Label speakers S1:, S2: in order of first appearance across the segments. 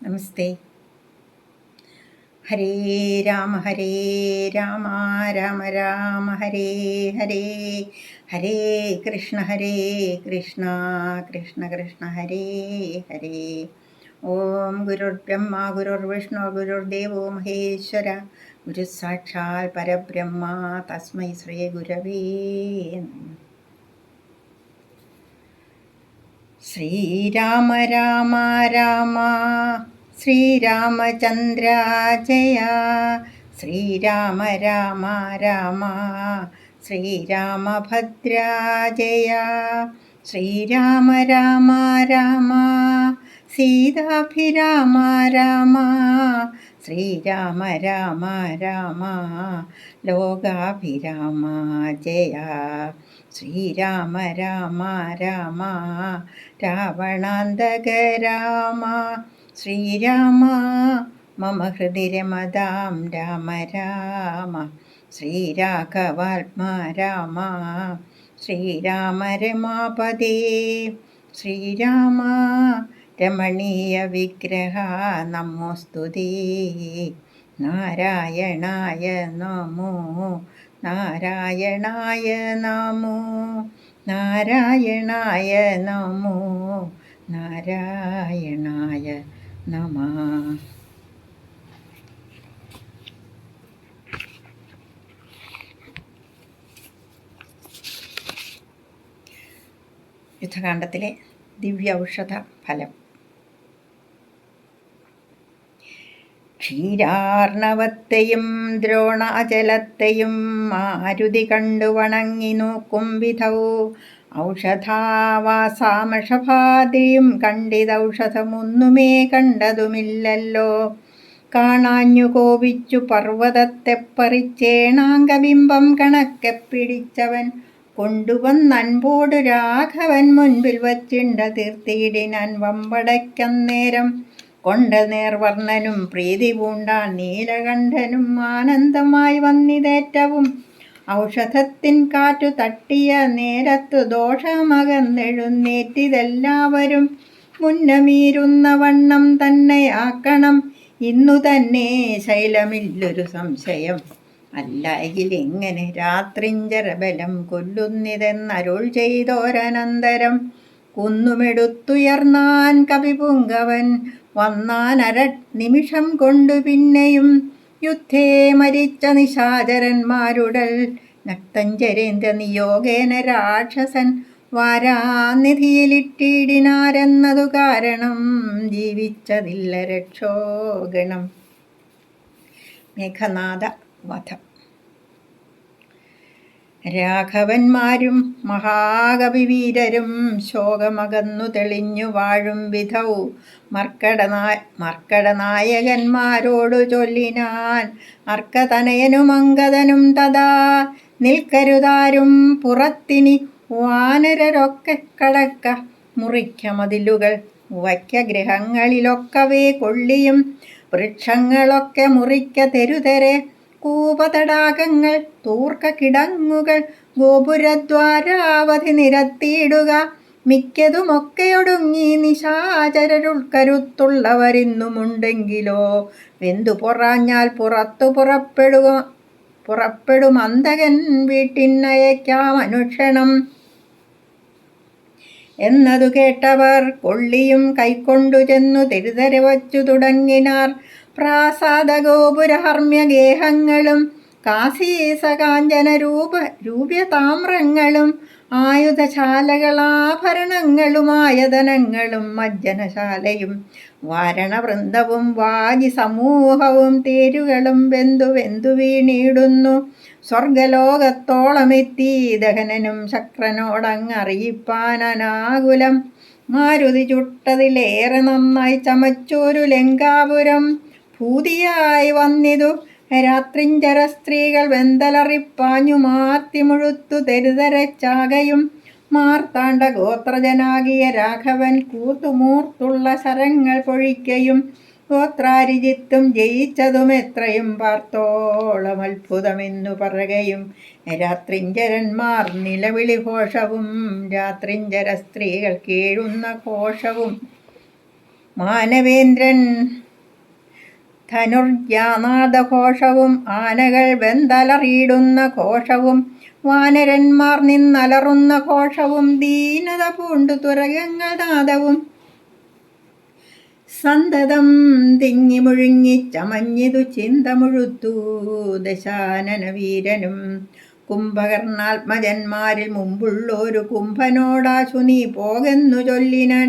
S1: നമസ്തേ. ഹരേ രാമ രാമ രാമ ഹരേ ഹരേ, ഹരേ കൃഷ്ണ കൃഷ്ണ കൃഷ്ണ ഹരേ ഹരേ. ഓം ഗുരുർബ്രഹ്മ ഗുരുർവിഷ്ണു ഗുരുർദേവോ മഹേശ്വര, ഗുരു സാക്ഷാൽ പരബ്രഹ്മ തസ്മൈ ശ്രീ ഗുരവേ നമഃ. ശ്രീരാമ രാമ രാമ ശ്രീരാമചന്ദ്ര ജയ, ശ്രീരാമ രാമ രാമ ശ്രീരാമഭദ്ര ജയ, ശ്രീരാമ രാമ രാമ സീതാഭിരാമ രാമ, ശ്രീരാമ രാമ രാമ ലോകാഭിരാമ ജയ, ശ്രീരാമ രാമ രാമ രാവണാന്തക രാമ, ശ്രീരാമ മമ ഹൃദി രമതാം രാമ രാമ, ശ്രീരാഘവാത്മാ രാമ, ശ്രീരാമ രമാപദേ, ശ്രീരാമ രമണീയ വിഗ്രഹ നമോസ്തുതേ, നാരായണായ നമോ നാരായണായ നമോ നാരായണായ നമോ നാരായണായ നമഃ. യുദ്ധകാണ്ഡത്തിലെ ദിവ്യ ഔഷധ ഫലം. ക്ഷീരാർണവത്തെയും ദ്രോണാചലത്തെയും മാരുതി കണ്ടു വണങ്ങി നോക്കും വിധൗ, ഔഷധാവാസാമഷഭാദ്രിയും കണ്ടിതൗഷധമൊന്നുമേ കണ്ടതുമില്ലല്ലോ. കാണാഞ്ഞു കോപിച്ചു പർവ്വതത്തെ പറിച്ചേണാംഗബിംബം കണക്കെ പിടിച്ചവൻ, കൊണ്ടുവന്നൻപോടു രാഘവൻ മുൻപിൽ വച്ചിണ്ട തീർത്തിയിടിനാൻ വമ്പടയ്ക്കന്നേരം. കൊണ്ട നേർവർണ്ണനും പ്രീതി പൂണ്ടാൻ നീലകണ്ഠനും ആനന്ദമായി വന്നിതേറ്റവും, ഔഷധത്തിൻ കാറ്റു തട്ടിയ നേരത്തു ദോഷമകന്നെഴുന്നേറ്റിതെല്ലാവരും. മുന്നമീരുന്ന വണ്ണം തന്നെയാക്കണം ഇന്നു തന്നെ ശൈലമില്ലൊരു സംശയം, അല്ലായെങ്കിൽ എങ്ങനെ രാത്രിഞ്ചരബലം കൊല്ലുന്നിതെന്നരുൾ ചെയ്തോരനന്തരം. കുന്നുമെടുത്തുയർന്നാൻ കവിപുങ്കവൻ, വന്നാൻ നിമിഷം കൊണ്ടു പിന്നെയും. യുദ്ധേ മരിച്ച നിശാചരന്മാരുടൽ നക്തഞ്ചരേന്ദ്ര നിയോഗേന രാക്ഷസൻ, വാരാനിധിയിലിട്ടിടിനാരെന്നതു കാരണം ജീവിച്ചതില്ല രക്ഷോഗണം. മേഘനാഥ വധം. രാഘവന്മാരും മഹാകവിവീരരും ശോകമകന്നു തെളിഞ്ഞു വാഴും വിധൗ, മർക്കടനായകന്മാരോടു ചൊല്ലിനാൻ അർക്കതനയനും അങ്കദനും തഥാ. നിൽക്കരുതാരും പുറത്തിനി വാനരരൊക്കെ കടക്ക, മുറിക്ക മതിലുകൾ വയ്ക്ക ഗൃഹങ്ങളിലൊക്കവേ കൊള്ളിയും, വൃക്ഷങ്ങളൊക്കെ മുറിക്ക തെരുതെരെ, കൂപതടാകങ്ങൾ തൂർക്ക കിടങ്ങുകൾ ഗോപുരദ്വാരാവധി നിരത്തിയിടുക. മിക്കതുമൊക്കെയൊടുങ്ങി നിശാചരരുൾക്കരുത്തുള്ളവരിന്നുമുണ്ടെങ്കിലോ, വെന്തു പൊറാഞ്ഞാൽ പുറത്തു പുറപ്പെടും അന്തകൻ വീട്ടിനയക്കാം അനുക്ഷണം. എന്നതു കേട്ടവർ കൊള്ളിയും കൈക്കൊണ്ടു ചെന്നു തെരുതര വച്ചു തുടങ്ങിനാർ. പ്രാസാദഗോപുരഹർമ്മ്യഗേഹങ്ങളും കാശീസകാഞ്ചന രൂപ്യതാമ്രങ്ങളും, ആയുധശാലകളാഭരണങ്ങളുമായതനങ്ങളും മജ്ജനശാലയും വാരണവൃന്ദവും വാജിസമൂഹവും തേരുകളും വെന്തു വീണിടുന്നു. സ്വർഗലോകത്തോളമെത്തി ദഹനനും ശക്രനോടങ്ങറിയിപ്പാനനാകുലം. മാരുതി ചുട്ടതിലേറെ നന്നായി ചമച്ചോരു ലങ്കാപുരം, ഭൂതിയായി വന്നിതു രാത്രിഞ്ചര സ്ത്രീകൾ വെന്തലറിപ്പാഞ്ഞു മാർത്തി മുഴുത്തു തെരുതരച്ചാകയും. മാർത്താണ്ഡ ഗോത്രജനാകിയ രാഘവൻ കൂത്തുമൂർത്തുള്ള ശരങ്ങൾ പൊഴിക്കയും, ഗോത്രാരിജിത്തും ജയിച്ചതും എത്രയും പാർത്തോളം അത്ഭുതമെന്നു പറയുകയും. രാത്രിഞ്ചരന്മാർ നിലവിളി ഘോഷവും രാത്രിഞ്ചര സ്ത്രീകൾ കേഴുന്ന ഘോഷവും, മാനവേന്ദ്രൻ ധനുർജാനാദഘോഷവും ആനകൾ വെന്തലറിയിടുന്ന ഘോഷവും വാനരന്മാർ നിന്നലറുന്ന ഘോഷവും ദീനത പൂണ്ടു തുരകങ്ങൾ നാദവും സന്തതം തിങ്ങി മുഴുങ്ങി ചമഞ്ഞിതു ചിന്തമുഴുത്തു ദശാനന വീരനും. കുംഭകർണാത്മജന്മാരിൽ മുമ്പുള്ളൊരു കുംഭനോടാശു നീ പോകെന്നു ചൊല്ലിനാൻ.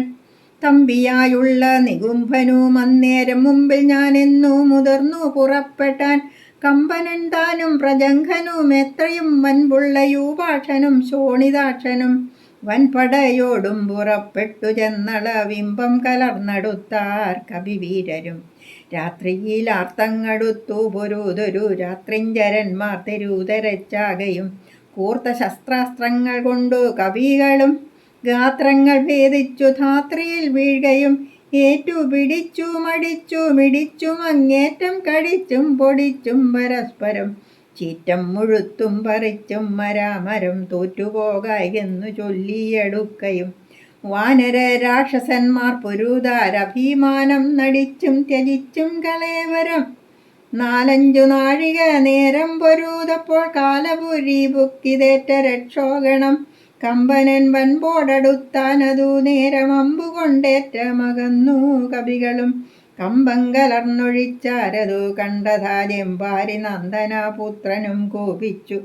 S1: തമ്പിയായുള്ള നികുംഭനും അന്നേരം മുമ്പിൽ ഞാനെന്നു മുതിർന്നു പുറപ്പെട്ടാൻ. കമ്പനൻ താനും പ്രജംഘനും എത്രയും വൻപുള്ള യൂപാക്ഷനും ശോണിതാക്ഷനും വൻപടയോടും പുറപ്പെട്ടു ചെന്നളവിമ്പം കലർന്നടുത്താർ കവിവീരരും. രാത്രിയിൽ ആർത്തങ്ങടുത്തു പൊരുതൊരു രാത്രിഞ്ചരന്മാർ തെരുതരച്ചാകയും കൂർത്ത ശസ്ത്രാസ്ത്രങ്ങൾ കൊണ്ടു കവികളും ഗാത്രങ്ങൾ ഭേദിച്ചു ധാത്രിയിൽ വീഴുകയും ഏറ്റുപിടിച്ചു മടിച്ചു മിടിച്ചും അങ്ങേറ്റം കടിച്ചും പൊടിച്ചും പരസ്പരം ചീറ്റം മുഴുത്തും പറിച്ചും മരാമരം തോറ്റുപോകായെന്നു ചൊല്ലിയെടുക്കയും വാനര രാക്ഷസന്മാർ പൊരുതാരഭിമാനം നടിച്ചും ത്യജിച്ചും കളേവരം. 4-5 നാഴിക നേരം പൊരുതപ്പോൾ കാലപുരി ബുക്കിതേറ്റ രക്ഷോഗണം. കമ്പനൻ വൻപോടടുത്താനതു നേരം അമ്പുകൊണ്ടേറ്റമകന്നു കവികളും കമ്പങ്കലർന്നൊഴിച്ചാരതു കണ്ടതാ ജെമ്പാരി നന്ദനപുത്രനും കോപിച്ചു.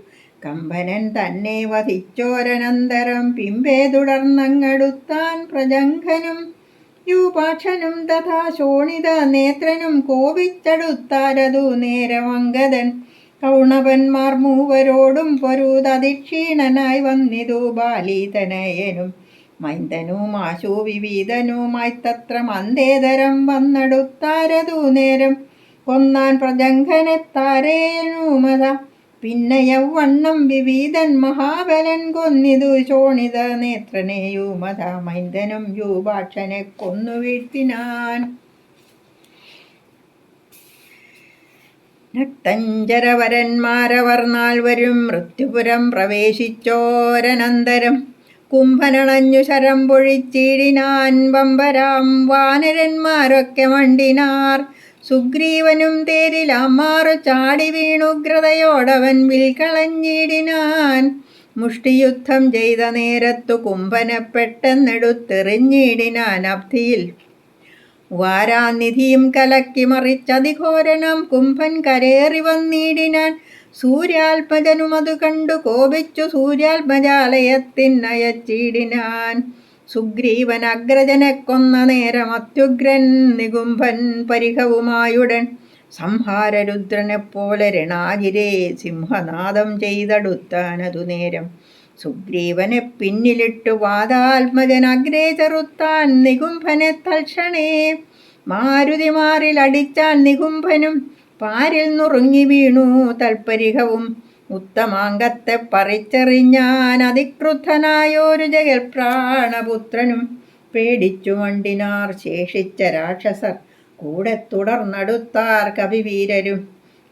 S1: കമ്പനൻ തന്നെ വധിച്ചോരനന്തരം പിമ്പേ തുടർന്നങ്ങടുത്താൻ പ്രജംഘനും യൂപാക്ഷനും തഥാ ശോണിത നേത്രനും കോപിച്ചടുത്താരതു നേരം അങ്കദൻ. കൗണവന്മാർ മൂവരോടും പൊരുതതിക്ഷീണനായി വന്നിതു ബാലിതനയനും മൈന്ദനുമാശു വിവീതനുമായി തത്ര മന്ദേതരം വന്നടുത്താരതു നേരം. കൊന്നാൻ പ്രജംഘനെത്താരേനുമത പിന്നെ യൗവണ്ണം വിവീതൻ മഹാബലൻ കൊന്നിതു ശോണിത നേത്രനെയുമത. മൈന്ദനും യൂപാക്ഷനെ കൊന്നു വീഴ്ത്തിനാൻ. രക്തഞ്ചരവരന്മാരവർ 4 മൃത്യുപുരം പ്രവേശിച്ചോരനന്തരം കുംഭനണഞ്ഞു ശരം പൊഴിച്ചിടിനാൻ. വമ്പരാം വാനരന്മാരൊക്കെ മണ്ടിനാർ. സുഗ്രീവനും തേരിലാമാറു ചാടി വീണുഗ്രതയോടവൻ വിൽകളഞ്ഞിടിനാൻ. മുഷ്ടിയുദ്ധം ചെയ്ത നേരത്തു കുംഭനെ പെട്ടെന്നെടുത്തെറിഞ്ഞിടിനാൻ അബ്ധിയിൽ. വാരാനിധിയും കലക്കി മറിച്ചതിഘോരനാം കുംഭൻ കരേറി വന്നിടിനാൻ. സൂര്യാത്മജനുമതു കണ്ടു കോപിച്ചു സൂര്യാത്മജാലയത്തിനയച്ചിടിനാൻ. സുഗ്രീവൻ അഗ്രജനെ കൊന്ന നേരം അത്യുഗ്രൻ നികുംഭൻ പരിഹവുമായുടൻ സംഹാരരുദ്രനെപ്പോലെ രണാജിരെ സിംഹനാദം ചെയ്തടുത്താനതു നേരം. സുഗ്രീവനെ പിന്നിലിട്ടു വാതാത്മജൻ അഗ്രേ ചെറുത്താൻ നികുംഭനെ തൽക്ഷണേ. മാരുതിമാറിലടിച്ചാൻ നികുംഭനും പാരിൽ നുറുങ്ങി വീണു തൽപരിഹവും. ഉത്തമാംഗത്തെ പറിച്ചെറിഞ്ഞാൻ അതിക്രുദ്ധനായൊരു ജഗൽപ്രാണപുത്രനും. പേടിച്ചു മണ്ടിനാർ ശേഷിച്ച രാക്ഷസർ കൂടെ തുടർന്നടുത്താർ കവിവീരരും.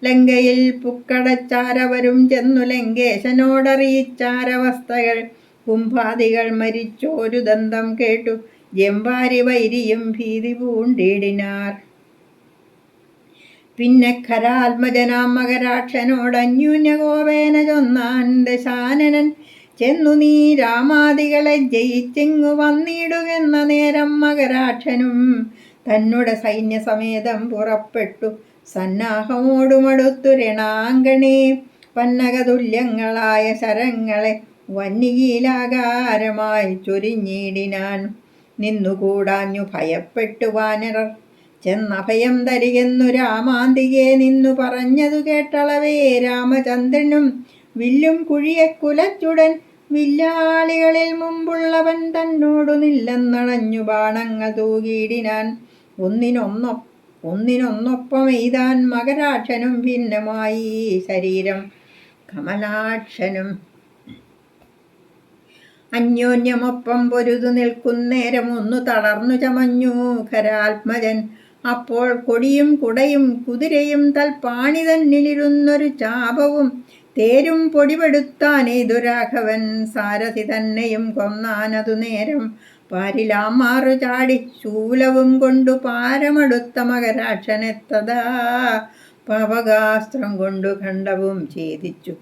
S1: ലങ്കയിൽ പുക്കടച്ചാരവരും ചെന്നു ലങ്കേശനോടറിയിച്ചാരവസ്ഥകൾ. കുംഭാദികൾ മരിച്ചോരു ദന്തം കേട്ടു ജെമ്പാരി വൈരിയും ഭീതി പൂണ്ടിടിനാർ. പിന്നെ ഖരാത്മജനാം മകരാക്ഷനോടന്യൂന്യകോപേന ചൊന്നാൻ ദശാനനൻ. ചെന്നു നീ രാമാദികളെ ജയിച്ചിങ്ങു വന്നിടുകെന്ന നേരം മകരാക്ഷനും തന്നുടെ സൈന്യസമേതം പുറപ്പെട്ടു സന്നാഹമോടുമടുത്തു രണാങ്കണേ. പന്നകതുല്യങ്ങളായ ശരങ്ങളെ വന്യകീലാകാരമായി ചൊരിഞ്ഞിടിനാൻ. നിന്നുകൂടാഞ്ഞു ഭയപ്പെട്ടു വാനരർ ചെന്നഭയം തരികെന്നു രാമാന്തികെ നിന്നു പറഞ്ഞതു കേട്ടളവേ രാമചന്ദ്രനും വില്ലും കുഴിയെ കുലച്ചുടൻ. വില്ലാളികളിൽ മുമ്പുള്ളവൻ തന്നോടു നില്ലെന്നളഞ്ഞു ബാണങ്ങൾ തൂകിയിടിനാൻ. ഒന്നിനൊന്നൊപ്പം എയ്താൻ മകരാക്ഷനും ഭിന്നമായി ശരീരം കമലാക്ഷനും. അന്യോന്യമൊപ്പം പൊരുതു നിൽക്കുന്നേരം ഒന്നു തളർന്നു ചമഞ്ഞു ഖരാത്മജൻ. അപ്പോൾ കൊടിയും കുടയും കുതിരയും തൽപ്പാണി തന്നിലിരുന്നൊരു ചാപവും തേരും പൊടിപെടുത്താനെയ്തു രാഘവൻ. സാരഥി തന്നെയും കൊന്നാനതു നേരം പാരിലാമാറു ചാടി ശൂലവും കൊണ്ടു പാരമടുത്ത മകരാക്ഷനെത്തതാ പാവകാസ്ത്രം കൊണ്ടു ഖണ്ഡവും ഛേദിച്ചു.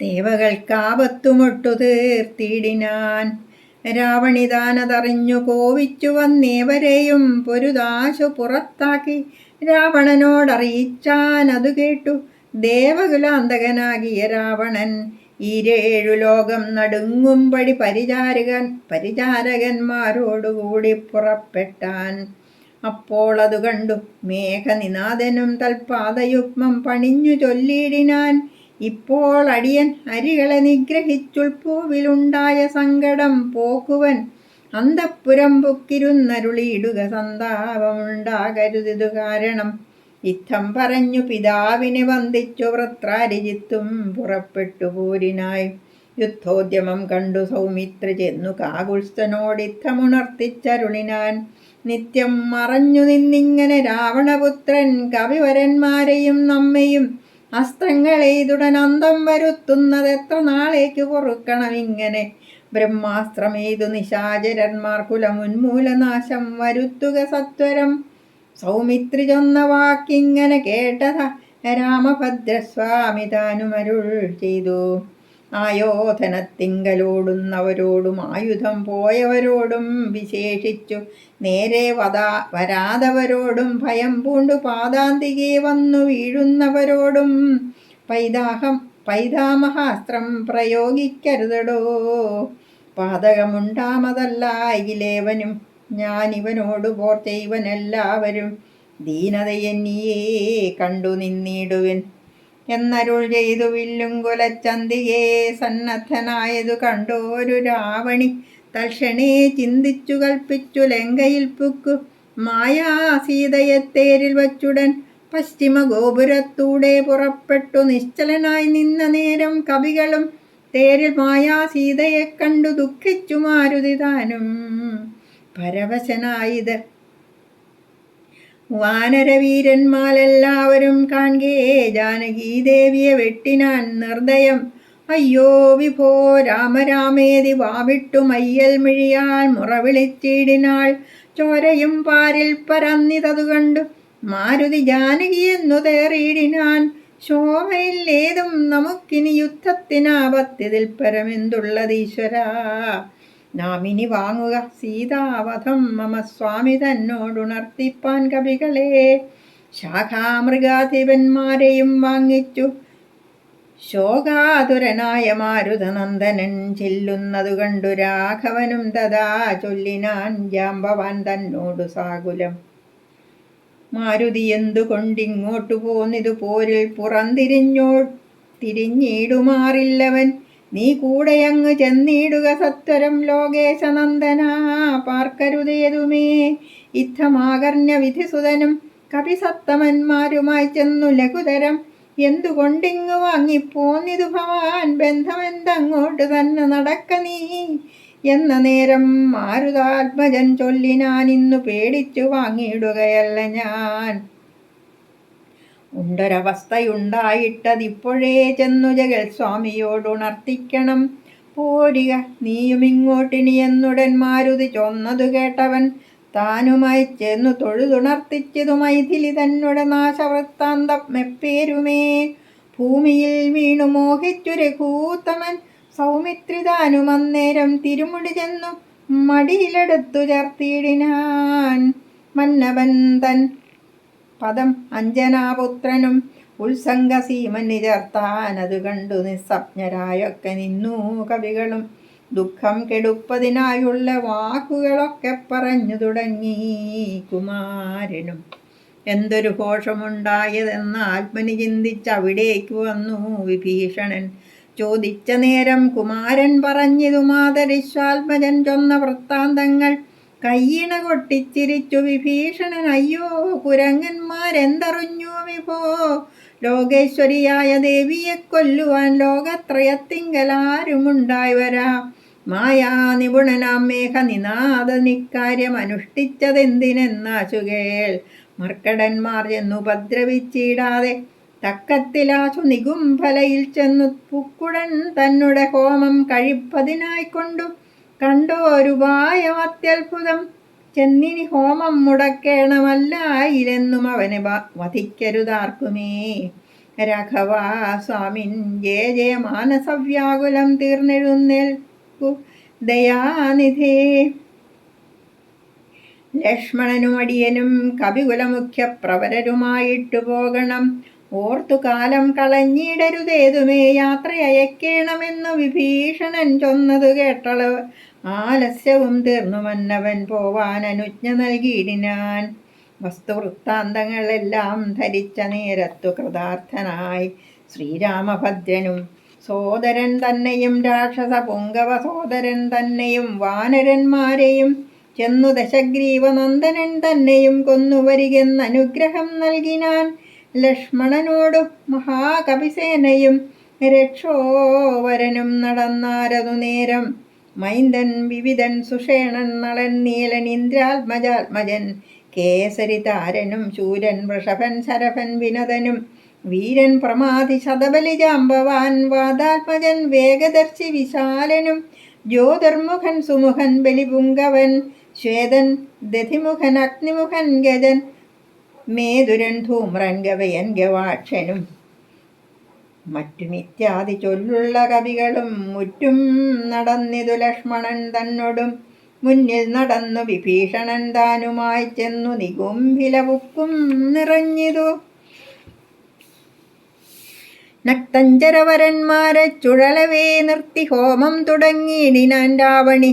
S1: ദേവകൾക്കാപത്തുമൊട്ടു തീർത്തിടിനാൻ. രാവണിതാനതറിഞ്ഞു കോപിച്ചു വന്നേവരെയും പൊരുതാശു പുറത്താക്കി രാവണനോടറിയിച്ചാൻ. അതു കേട്ടു ദേവകുലാന്തകനാകിയ രാവണൻ ഈരേഴു ലോകം നടുങ്ങുംപടി പരിചാരകന്മാരോടുകൂടി പുറപ്പെട്ടാൻ. അപ്പോൾ അതു കണ്ടു മേഘനിനാഥനും തൽപാദയുഗ്മം പണിഞ്ഞു ചൊല്ലിയിടിനാൻ. ഇപ്പോൾ അടിയൻ അരികളെ നിഗ്രഹിച്ചുൾപ്പൂവിലുണ്ടായ സങ്കടം പോക്കുവൻ അന്തഃപുരം പൊക്കിരുന്നരുളിയിടുക സന്താപമുണ്ടാകരുതിതു കാരണം. ഇത്തം പറഞ്ഞു പിതാവിനെ വന്ദിച്ചു വൃത്രാരിജിത്തും പുറപ്പെട്ടു പോരിനായി. യുദ്ധോദ്യമം കണ്ടു സൗമിത്രി ചെന്നു കാകുത്സ്ഥനോടിത്തമുണർത്തിച്ചരുളിനാൻ. നിത്യം മറഞ്ഞു നിന്നിങ്ങനെ രാവണപുത്രൻ കവിവരന്മാരെയും നമ്മയും അസ്ത്രങ്ങളെയ്തുടനന്തം വരുത്തുന്നതെത്ര നാളേക്ക് പൊറുക്കണം ഇങ്ങനെ. ബ്രഹ്മാസ്ത്രമെയ്തു നിശാചരന്മാർ കുലമുന്മൂലനാശം വരുത്തുക സത്വരം. സൗമിത്രി ചൊന്ന വാക്കിങ്ങനെ കേട്ടത രാമഭദ്രസ്വാമി താനുമരുൾ ചെയ്തു. ആയോധനത്തിങ്കലോടുന്നവരോടും ആയുധം പോയവരോടും വിശേഷിച്ചു നേരെ വരാതവരോടും ഭയം പൂണ്ടു പാദാന്തികെ വന്നു വീഴുന്നവരോടും പൈതാമഹാസ്ത്രം പ്രയോഗിക്കരുതടോ. പാതകമുണ്ടാമതല്ല ഇലേവനും ഞാനിവനോടു പോർ ചെയ്വനെല്ലാവരും ദീനതയെന്നിയേ കണ്ടു നിന്നിടുവിൻ എന്നരുൾ ചെയ്തു. വില്ലും കുലച്ചന്തികെ സന്നദ്ധനായതു കണ്ടോരു രാവണി തൽക്ഷണേ ചിന്തിച്ചു കൽപ്പിച്ചു ലങ്കയിൽ പുക്കു മായാസീതയെ തേരിൽ വച്ചുടൻ പശ്ചിമ ഗോപുരത്തൂടെ പുറപ്പെട്ടു. നിശ്ചലനായി നിന്ന നേരം കവികളും തേരിൽ മായാസീതയെ കണ്ടു ദുഃഖിച്ചു മാരുതി താനും പരവശനായത്. വാനരവീരന്മാരെല്ലാവരും കാൺകേ ജാനകീദേവിയെ വെട്ടിനാൻ നിർദ്ദയം. അയ്യോ വിഭോ രാമരാമേതി വാവിട്ടു മയ്യൽ മിഴിയാൽ മുറവിളിച്ചിടിനാൾ. ചോരയും പാരിൽ പരന്നിതതു കണ്ടു മാരുതി ജാനകിയെന്നു തേറിയിടിനാൻ. ശോഭയില്ലേതും നമുക്കിനി യുദ്ധത്തിനാപത്തിതിൽ പരമെന്തുള്ളതീശ്വരാ. നാം ഇനി വാങ്ങുക സീതാവധം മമ സ്വാമി തന്നോടുണർത്തിപ്പാൻ കവികളെ. ശാഖാമൃഗാധിപന്മാരെയും വാങ്ങിച്ചു ശോകാതുരനായ മാരുതനന്ദനൻ ചെല്ലുന്നതു കണ്ടു രാഘവനും തഥാ ചൊല്ലിനാൻ ജാമ്പവാൻ തന്നോടു സാകുലം. മാരുതി എന്തുകൊണ്ടിങ്ങോട്ടു പോന്നിതു പോരിൽ തിരിഞ്ഞിടുമാറില്ലവൻ. നീ കൂടെയങ്ങ് ചെന്നിടുക സത്വരം ലോകേശനന്ദനാ പാർക്കരുതേതുമേ. ഇത്തമാകർണ്യ വിധിസുതനും കപിസത്തമന്മാരുമായി ചെന്നു ലഘുതരം എന്തുകൊണ്ടിങ്ങു വാങ്ങിപ്പോന്നിതു ഭവാൻ ബന്ധമെന്തങ്ങോട്ട് തന്നെ നടക്ക നീ എന്ന നേരം മാരുതാത്മജൻ ചൊല്ലിനാൻ. ഇന്നു പേടിച്ചു വാങ്ങിയിടുകയല്ല ഞാൻ. ഉണ്ടൊരവസ്ഥയുണ്ടായിട്ടതിപ്പോഴേ ചെന്നു ജഗൽ സ്വാമിയോടുണർത്തിക്കണം. പോരിക നീയുമിങ്ങോട്ടിനി എന്നുടൻ മാരുതി ചൊന്നതു കേട്ടവൻ താനുമായി ചെന്നു തൊഴുതുണർത്തിച്ചതു മൈഥിലി തന്നുടെ നാശവൃത്താന്തം മെപ്പേരുമേ. ഭൂമിയിൽ വീണു മോഹിച്ചു രഘൂത്തമൻ സൗമിത്രി താനും അന്നേരം തിരുമുടി ചെന്നു മടിയിലെടുത്തു ചേർത്തിയിടിനാൻ. മന്നവൻ തൻ പദം അഞ്ജനാപുത്രനും ഉത്സംഗസീമന്നി ചേർത്താൻ. അതു കണ്ടു നിസ്സജ്ഞരായൊക്കെ നിന്നു കവികളും ദുഃഖം കെടുപ്പതിനായുള്ള വാക്കുകളൊക്കെ പറഞ്ഞു തുടങ്ങി. കുമാരനും എന്തൊരു ഘോഷമുണ്ടായതെന്ന ആത്മനി ചിന്തിച്ചവിടേക്ക് വന്നു വിഭീഷണൻ. ചോദിച്ച നേരം കുമാരൻ പറഞ്ഞിതു മാതരിശ്വാത്മജൻ ചൊന്ന വൃത്താന്തങ്ങൾ. കയ്യിണ കൊട്ടിച്ചിരിച്ചു വിഭീഷണൻ. അയ്യോ കുരങ്ങന്മാരെന്തറിഞ്ഞു വിഭോ. ലോകേശ്വരിയായ ദേവിയെ കൊല്ലുവാൻ ലോകത്രയത്തിങ്കലാരുമുണ്ടായി വരാ. മായാ നിപുണനാം മേഘനിനാഥനിക്കാര്യം അനുഷ്ഠിച്ചതെന്തിനെന്നാശുകേൾ. മർക്കടന്മാർ ചെന്നുപദ്രവിച്ചിടാതെ തക്കത്തിലാശു നികുംഫലയിൽ ചെന്നു പുക്കുടൻ തന്നെ ഹോമം കഴിപ്പതിനായിക്കൊണ്ടു കണ്ടോരുപായം അത്യത്ഭുതം. ചെന്നിനി ഹോമം മുടക്കേണമല്ലായില്ലെന്നും അവനെ വധിക്കരുതാർക്കുമേ. രാഘവാ സ്വാമിൻ ജയ ജയ മാനസവ്യാകുലം തീർന്നെഴുന്നേൽക്കു ദയാനിധേ. ലക്ഷ്മണനും അടിയനും കപികുലമുഖ്യ പ്രവരരുമായിട്ടു പോകണം. ഓർത്തു കാലം കളഞ്ഞിടരുതേതുമേ യാത്രയയക്കേണമെന്നു വിഭീഷണൻ ചൊന്നതു കേട്ടള ആലസ്യവും തീർന്നു മന്നവൻ പോവാൻ അനുജ്ഞ നൽകിയിടിനാൻ. വസ്തുവൃത്താന്തങ്ങളെല്ലാം ധരിച്ച നേരത്തു കൃതാർത്ഥനായി ശ്രീരാമഭദ്രനും സോദരൻ തന്നെയും രാക്ഷസ പുങ്കവ സോദരൻ തന്നെയും വാനരന്മാരെയും ചെന്നു ദശഗ്രീവനന്ദനൻ തന്നെയും കൊന്നുവരികെന്നനുഗ്രഹം നൽകിനാൻ. ലക്ഷ്മണനോടു മഹാകപിസേനയും രക്ഷോവരനും നടന്നാരതു നേരം. മൈന്ദൻ വിവിധൻ സുഷേണൻ നളൻ നീലൻ ഇന്ദ്രാത്മജാത്മജൻ കേസരി താരനും ശൂരൻ വൃഷഭൻ ശരഭൻ വിനതനും വീരൻ പ്രമാതി ശതബലി ജാമ്പവാൻ വാദാത്മജൻ വേഗദർശി വിശാലനും ജ്യോതിർമുഖൻ സുമുഖൻ ബലിപുങ്കവൻ ശ്വേതൻ ദധിമുഖൻ അഗ്നിമുഖൻ ഗജൻ മേതുരൻ ധൂമ്രൻ ഗവയൻ ഗവാക്ഷനും മറ്റുമിത്യാദി ചൊല്ലുള്ള കവികളും മുറ്റും നടന്നിതു ലക്ഷ്മണൻ തന്നോടും. മുന്നിൽ നടന്നു വിഭീഷണൻ താനുമായി ചെന്നു നികുംഭിലവുക്കും നിറഞ്ഞിതു. നക്തഞ്ചരവരന്മാരെ ചുഴലവേ നിർത്തി ഹോമം തുടങ്ങിയിടിനാൻ രാവണി.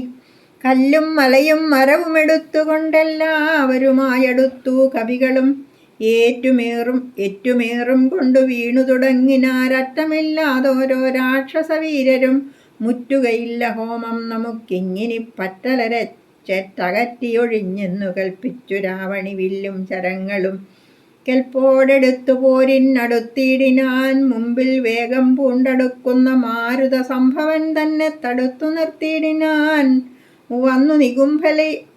S1: കല്ലും മലയും മരവുമെടുത്തുകൊണ്ടെല്ലാവരുമായടുത്തു കവികളും. ഏറ്റുമേറും കൊണ്ടു വീണു തുടങ്ങിനാരറ്റമില്ലാതോരോ രാക്ഷസവീരരും. മുറ്റുകയില്ല ഹോമം നമുക്കിങ്ങിനി പറ്റലരച്ചറ്റകറ്റിയൊഴിഞ്ഞെന്നു കൽപ്പിച്ചു രാവണി വില്ലും ശരങ്ങളും കെൽപ്പോടെടുത്തു പോരിനടുത്തിടിനാൻ. മുമ്പിൽ വേഗം പൂണ്ടടുക്കുന്ന മാരുത സംഭവൻ തന്നെ തടുത്തു നിർത്തിയിടിനാൻ. വന്നു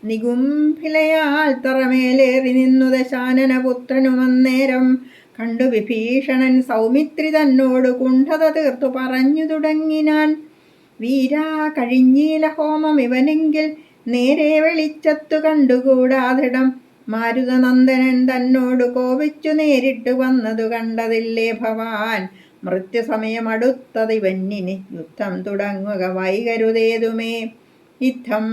S1: നികുംഭിലയാൽ തറമേലേറി നിന്നു ദശാനനപുത്രനുമന്നേരം കണ്ടു വിഭീഷണൻ സൗമിത്രി തന്നോട് കുണ്ഠത തീർത്തു പറഞ്ഞു തുടങ്ങിനാൻ. വീരാ കഴിഞ്ഞീല ഹോമം ഇവനെങ്കിൽ നേരെ വെളിച്ചത്തു കണ്ടുകൂടാതിടം. മാരുതനന്ദനൻ തന്നോട് കോപിച്ചു നേരിട്ട് വന്നതു കണ്ടതില്ലേ ഭവാൻ. മൃത്യുസമയം അടുത്തതിവന്നിന് യുദ്ധം തുടങ്ങുക വൈകരുതേതുമേ. യുദ്ധം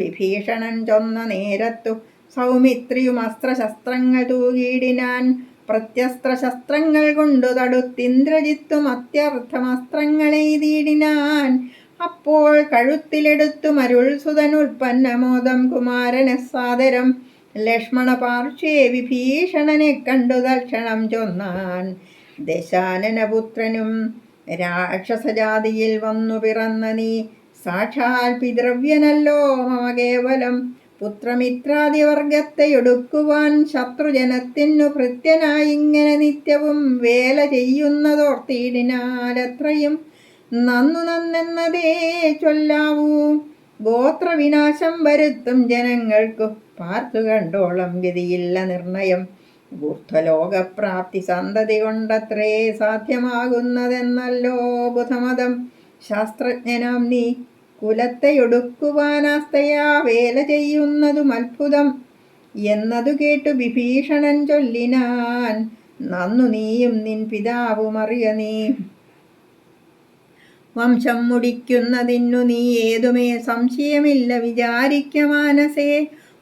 S1: വിഭീഷണൻ ചൊന്ന നേരത്തു സൗമിത്രിയും അസ്ത്രശസ്ത്രങ്ങൾ തൂകിയിടിനാൻ. പ്രത്യസ്ത്രശസ്ത്രങ്ങൾ കൊണ്ടു തടുത്തിന്ദ്രജിത്തും അത്യർത്ഥമസ്ത്രങ്ങളെയ്തിടിനാൻ. അപ്പോൾ കഴുത്തിലെടുത്തു മരുൾ സുതനുൽപ്പന്നമോദം കുമാരനെ സാദരം. ലക്ഷ്മണ പാർശ്വേ വിഭീഷണനെ കണ്ടു തൽക്ഷണം ചൊന്നാൻ. ദശാനനപുത്രനും രാക്ഷസജാതിയിൽ വന്നു പിറന്ന നീ സാക്ഷാൽ പിതൃവ്യനല്ലോ മമ കേവലം. പുത്രമിത്രാദിവർഗത്തെ ഒടുക്കുവാൻ ശത്രുജനത്തിനു ഭൃത്യനായിങ്ങനെ നിത്യവും വേല ചെയ്യുന്നതോർത്തിയിടിനാലത്രയും നന്നെന്നതേ ചൊല്ലാവൂ. ഗോത്രവിനാശം വരുത്തും ജനങ്ങൾക്കു പാർത്തു കണ്ടോളം ഗതിയില്ല നിർണയം. ഊർധ്വലോകപ്രാപ്തി സന്തതി കൊണ്ടത്രേ സാധ്യമാകുന്നതെന്നല്ലോ ബുധമതം. ശാസ്ത്രജ്ഞനാം നീ കുലത്തെയൊടുക്കുവാനാസ്തയാ വേല ചെയ്യുന്നതും അത്ഭുതം എന്നതു കേട്ടു വിഭീഷണൻ ചൊല്ലിനാൻ. നന്നു നീയും നിൻ പിതാവും അറിയ നീ. വംശം മുടിക്കുന്നതിന്നു നീ ഏതുമേ സംശയമില്ല വിചാരിക്ക മാനസേ.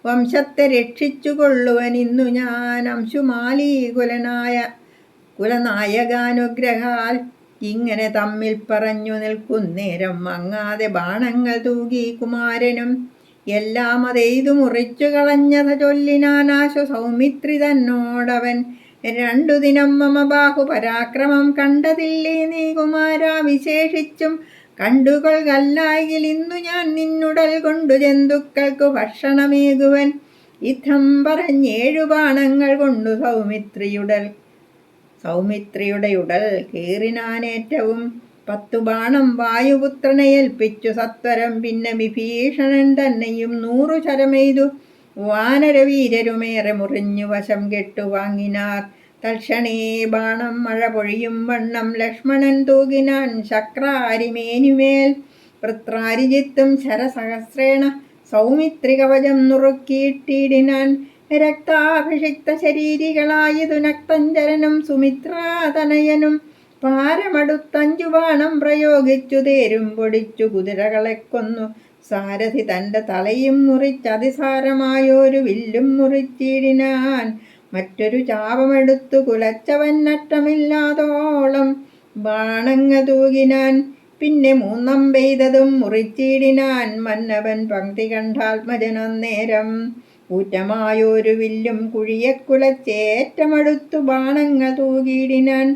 S1: വംശത്തെ രക്ഷിച്ചുകൊള്ളുവൻ ഇന്നു ഞാൻ അംശുമാലി കുലനായകാനുഗ്രഹാൽ. ഇങ്ങനെ തമ്മിൽ പറഞ്ഞു നിൽക്കുന്നേരം മങ്ങാതെ ബാണങ്ങൾ തൂകി കുമാരനും. എല്ലാം അതെയ്തു മുറിച്ചു കളഞ്ഞത ചൊല്ലിനാനാശു സൗമിത്രി തന്നോടവൻ. 2 ദിനം മമ ബാഹു പരാക്രമം കണ്ടതില്ലേ നീ കുമാരാ. വിശേഷിച്ചും കണ്ടുകൊൾകല്ലായിൽ ഇന്നു ഞാൻ നിന്നുടൽ കൊണ്ടു ജന്തുക്കൾക്കു ഭക്ഷണമേകുവൻ. യുദ്ധം പറഞ്ഞേഴു ബാണങ്ങൾ കൊണ്ടു സൗമിത്രിയുടെ ഉടൽ കീറിനാനേറ്റവും. 10 ബാണം വായുപുത്രനെ ഏൽപ്പിച്ചു സത്വരം. പിന്നെ വിഭീഷണൻ തന്നെയും 100 ശരമെയ്തു വാനരവീരരുമേറെ മുറിഞ്ഞു വശം കെട്ടു വാങ്ങിനാർ. തൽക്ഷണേ ബാണം മഴ പൊഴിയും വണ്ണം ലക്ഷ്മണൻ തൂകിനാൻ ശക്രാരിമേനുമേൽ വൃത്രാരിജിത്തും ശരസഹസ്രേണ സൗമിത്രി കവചം നുറുക്കിയിട്ടിടിനാൻ. രക്താഭിഷിക്ത ശരീരികളായതു നക്തഞ്ചരനും സുമിത്രാതനയനും പാരമടുത്തഞ്ചു ബാണം പ്രയോഗിച്ചു തേരും പൊടിച്ചു കുതിരകളെ കൊന്നു. സാരഥി തൻ്റെ തലയും മുറിച്ചതിസാരമായൊരു വില്ലും മുറിച്ചിടിനാൻ. മറ്റൊരു ചാപമെടുത്തു കുലച്ചവൻ നഷ്ടമില്ലാതോളം ബാണങ്ങ തൂകിനാൻ. പിന്നെ മൂന്നമ്പെയ്തതും മുറിച്ചിടിനാൻ. മന്നവൻ പങ്ക്തി കണ്ടാത്മജനന്നേരം ഊറ്റമായൊരു വില്ലും കുഴിയെ കുലച്ചേറ്റമടുത്തു ബാണങ്ങ തൂകിയിടിനാൻ.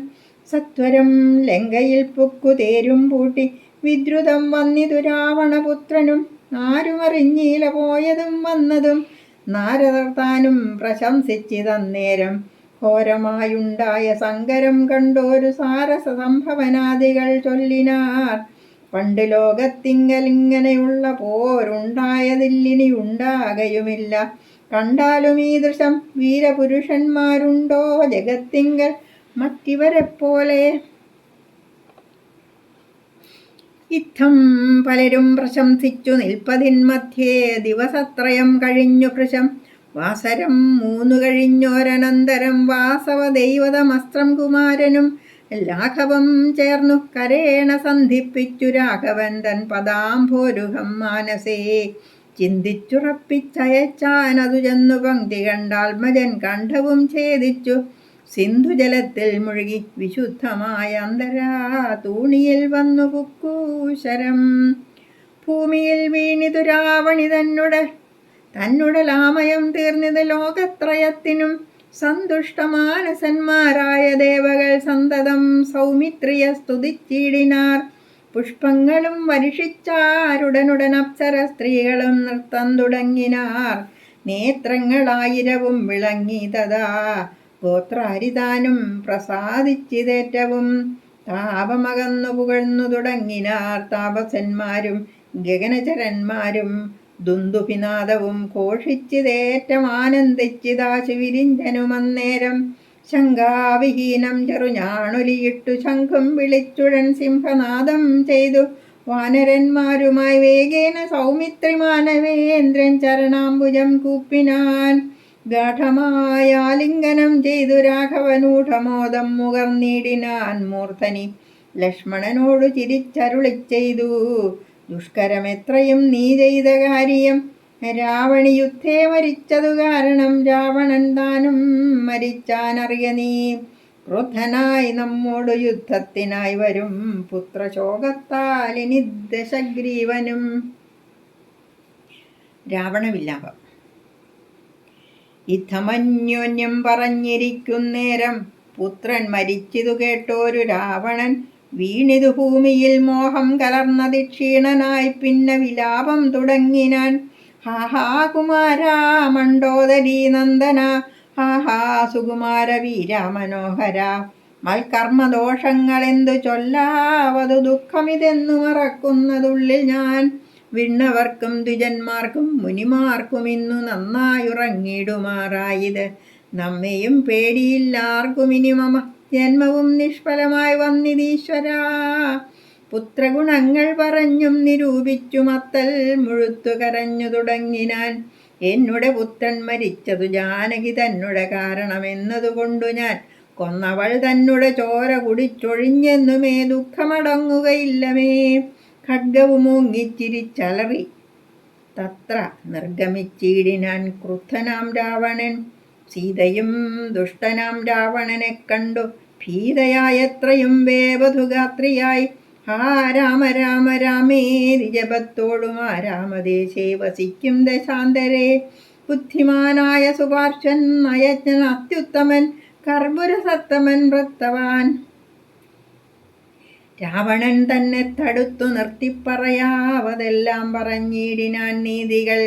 S1: സത്വരം ലങ്കയിൽ പുക്കു തേരും പൂട്ടി വിദ്രുതം വന്നിതു രാവണപുത്രനും. ആരുമറിഞ്ഞീല പോയതും വന്നതും നാരദർ താനും പ്രശംസിച്ചിതന്നേരം. ഘോരമായുണ്ടായ സങ്കരം കണ്ടോരു സാരസ സംഭവനാദികൾ ചൊല്ലിനാർ. പണ്ട് ലോകത്തിങ്കലിങ്ങനെയുള്ള പോരുണ്ടായതില്ലിനി ഉണ്ടാകയുമില്ല. കണ്ടാലും ഈ ദൃശം വീരപുരുഷന്മാരുണ്ടോ ജഗത്തിങ്കൽ മറ്റിവരെപ്പോലെ. യുദ്ധം പലരും പ്രശംസിച്ചു നിൽപ്പതിൻ മധ്യേ ദിവസത്രയം കഴിഞ്ഞു കൃശം. വാസരം 3 കഴിഞ്ഞോരനന്തരം വാസവദൈവതമസ്ത്രം കുമാരനും ലാഘവം ചേർന്നു കരേണ സന്ധിപ്പിച്ചു രാഘവൻ തൻ പദാംഭോരുഹം മാനസേ. ചിന്തിച്ചുറപ്പിച്ചയച്ചാനതു ചെന്നു പങ്ക്തി കണ്ടാത്മജൻ കണ്ഠവും ഛേദിച്ചു. സിന്ധുജലത്തിൽ മുഴുകി വിശുദ്ധമായ അന്തരാ തൂണിയിൽ വന്നു പുക്കൂശരം. ഭൂമിയിൽ വീണിതു രാവണി തന്നുടെ ലാമയം തീർന്നിത് ലോകത്രയത്തിനും. സന്തുഷ്ടമാനസന്മാരായ ദേവകൾ സന്തതം സൗമിത്രിയെ സ്തുതിച്ചിടിനാർ. പുഷ്പങ്ങളും വർഷിച്ചാരുടനുടൻ അപ്സര സ്ത്രീകളും നൃത്തം തുടങ്ങിനാർ. നേത്രങ്ങളായിരവും വിളങ്ങി തഥാ ഗോത്രാരിതാനും പ്രസാദിച്ചിതേറ്റവും. താപമകന്നു പുകഴ്ന്നു തുടങ്ങിനാർ താപസന്മാരും ഗഗനചരന്മാരും. ദുന്ദുഭിനാദവും ഘോഷിച്ചിതേറ്റമാനന്ദിച്ചിതാശു വിരിഞ്ചനുമന്നേരം. ശങ്കാവിഹീനം ചെറുഞാണൊലിയിട്ടു ശംഖും വിളിച്ചുടൻ സിംഹനാദം ചെയ്തു. വാനരന്മാരുമായി വേഗേന സൗമിത്രി മാനവേന്ദ്രൻ ചരണാംബുജം കൂപ്പിനാൻ. ഗാഠമായാലിംഗനം ചെയ്തു രാഘവനൂഢമോദം മുകർന്നിടിനാൻ. മൂർധനി ലക്ഷ്മണനോടു ചിരിച്ചരുളിച്ചെയ്തു. ദുഷ്കരമെത്രയും നീ ചെയ്ത കാര്യം. രാവണി യുദ്ധേ മരിച്ചതു കാരണം രാവണൻ താനും മരിച്ചാനറിയ നീ. ക്രുദ്ധനായി നമ്മോടു യുദ്ധത്തിനായി വരും പുത്രശോകത്താലിനി ദശഗ്രീവനും. രാവണവിലാപം. യുദ്ധമന്യോന്യം പറഞ്ഞിരിക്കുന്നേരം പുത്രൻ മരിച്ചിതു കേട്ടോരു രാവണൻ. വീണിതു ഭൂമിയിൽ മോഹം കലർന്നതി ക്ഷീണനായി പിന്നെ വിലാപം തുടങ്ങിനാൻ. ഹാഹാ കുമാരാ മണ്ഡോദരീ നന്ദന, ഹാഹാ സുകുമാര വീരാ മനോഹര. മൽക്കർമ്മദോഷങ്ങളെന്തു ചൊല്ലാവതു ദുഃഖമിതെന്നു മറക്കുന്നതുള്ളിൽ ഞാൻ. വിണ്ണവർക്കും ദ്വിജന്മാർക്കും മുനിമാർക്കും ഇന്നു നന്നായുറങ്ങിടുമാറായത്. നമ്മെയും പേടിയില്ലാർക്കുമിനി മമ ജന്മവും നിഷ്ഫലമായി വന്നിതീശ്വരാ. പുത്രഗുണങ്ങൾ പറഞ്ഞും നിരൂപിച്ചുമത്തൽ മുഴുത്തു കരഞ്ഞു തുടങ്ങിനാൻ. എന്നുടെ പുത്രൻ മരിച്ചതു ജാനകി തന്നുടെ കാരണമെന്നതുകൊണ്ടു ഞാൻ. കൊന്നവൾ തന്നുടെ ചോര കുടിച്ചൊഴിഞ്ഞെന്നുമേ ദുഃഖമടങ്ങുകയില്ലമേ. ഖഡ്ഗവുമൂങ്ങിച്ചിരിച്ചലറി തത്ര നിർഗമിച്ചിടിനാൻ ക്രുദ്ധനാം രാവണൻ. സീതയും ദുഷ്ടനാം രാവണനെ കണ്ടു ഭീതയായത്രയും വേവധുഗാത്രിയായി. ഹാ രാമ രാമ രാമേതി ജപത്തോടും ആ രാമദേശേ വസിക്കും ദശാന്തരേ. ബുദ്ധിമാനായ സുപാർശ്വൻ നയജ്ഞൻ അത്യുത്തമൻ കർപ്പുരസത്തമൻ വൃത്തവാൻ. രാവണൻ തന്നെ തടുത്തു നിർത്തിപ്പറയാവതെല്ലാം പറഞ്ഞിടിനാൻ നീതികൾ.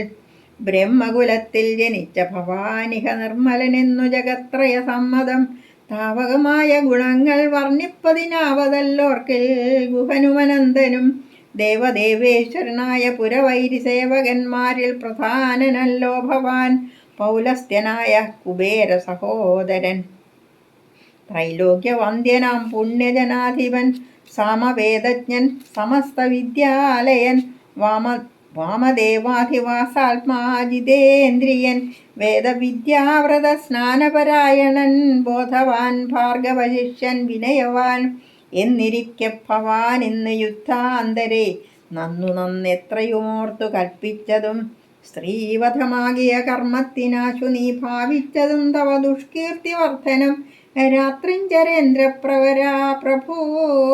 S1: ബ്രഹ്മകുലത്തിൽ ജനിച്ച ഭവാനിഹ നിർമ്മലനെന്നു ജഗത്രയ സമ്മതം. താവകമായ ഗുണങ്ങൾ വർണ്ണിപ്പതിനാവതല്ലോർക്കിൽ ഗുഹനുമനന്തനും. ദേവദേവേശ്വരനായ പുരവൈരി സേവകന്മാരിൽ പ്രധാനനല്ലോ ഭവാൻ. പൗലസ്ത്യനായ കുബേര സഹോദരൻ ത്രൈലോക്യവന്ദ്യനാം പുണ്യജനാധിപൻ സാമവേദജ്ഞൻ സമസ്ത വിദ്യാലയൻ വാമദേവാധിവാസാത്മാജിതേന്ദ്രിയൻ വേദവിദ്യാവ്രത സ്നാനപരായണൻ ബോധവാൻ ഭാർഗവശിഷ്യൻ വിനയവാൻ എന്നിരിക്കെ ഭവാൻ ഇന്ന് യുദ്ധാന്തരെ നന്നെത്രയുമോർത്തു കൽപ്പിച്ചതും സ്ത്രീവധമാകിയ കർമ്മത്തിനാശു നീ ഭാവിച്ചതും തവ ദുഷ്കീർത്തിവർദ്ധനം രാത്രിഞ്ചരേന്ദ്രപ്രവരാ പ്രഭോ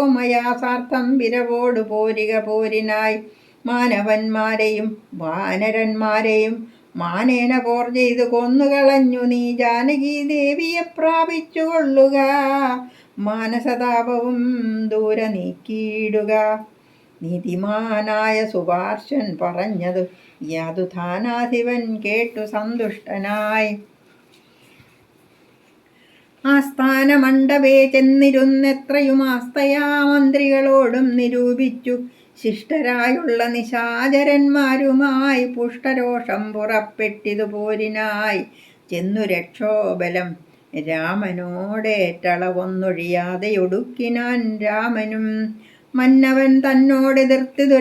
S1: മയാ സാർത്ഥം വിരവോടു പോരിക പോരിനായി മാനവന്മാരെയും വാനരന്മാരെയും മാനേന പോർ ചെയ്തു കൊന്നുകളഞ്ഞു നീ ജാനകി ദേവിയെ പ്രാപിച്ചു കൊള്ളുക മാനസതാപവും ദൂരെ നീക്കിയിടുക. നീതിമാനായ സുപാർശൻ പറഞ്ഞതു യാതുധാനാധിപൻ കേട്ടു സന്തുഷ്ടനായി ആസ്ഥാനമണ്ഡപേ ചെന്നിരുന്നെത്രയും ആസ്തയാ മന്ത്രികളോടും നിരൂപിച്ചു ശിഷ്ടരായുള്ള നിശാചരന്മാരുമായി പുഷ്ടരോഷം പുറപ്പെട്ടിതു പോരിനായി ചെന്നു രക്ഷോബലം രാമനോടേറ്റളവൊന്നൊഴിയാതെ ഒടുക്കിനാൻ രാമനും മന്നവൻ തന്നോടെതിർത്തിതു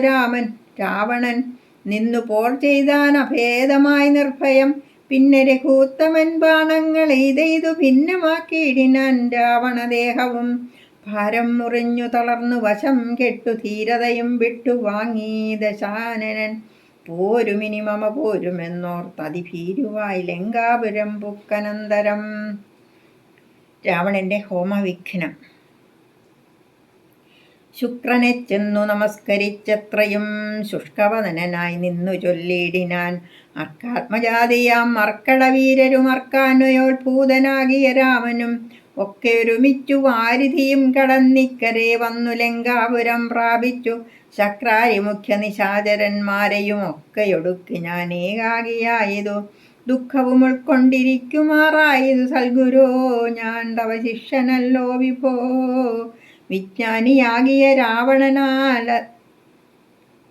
S1: രാവണൻ നിന്നു പോർ ചെയ്താൻ അഭേദമായി നിർഭയം പിന്നെ രഘൂത്തമൻ ബാണങ്ങൾ എയ്തെയ്തു ഭിന്നമാക്കിയിടിനാൻ രാവണദേഹവും ഭാരം മുറിഞ്ഞു തളർന്നു വശം കെട്ടു ധീരതയും വിട്ടു വാങ്ങി ദശാനനൻ പോരുമിനി മമ പോരുമെന്നോർത്തതിഭീരുവായി ലങ്കാപുരം പുക്കനന്തരം. രാവണന്റെ ഹോമവിഘ്നം. ശുക്രനെ ചെന്നു നമസ്കരിച്ചത്രയും ശുഷ്കവദനായി നിന്നു ചൊല്ലിയിടിനാൻ അർക്കാത്മജാതിയാം മർക്കടവീരരും അർക്കാന്വയോത്ഭൂതനാകിയ രാമനും ഒക്കെ ഒരുമിച്ചു വാരിധിയും കടന്നിക്കരെ വന്നു ലങ്കാപുരം പ്രാപിച്ചു ശക്രാരി മുഖ്യ നിശാചരന്മാരെയും ഒക്കെയൊടുക്കി ഞാൻ ഏകാകിയായതു ദുഃഖവും ഉൾക്കൊണ്ടിരിക്കുമാറായതു സൽഗുരോ ഞാൻ തവ ശിഷ്യനല്ലോ വിഭോ. വിജ്ഞാനിയാകിയ രാവണനാൽ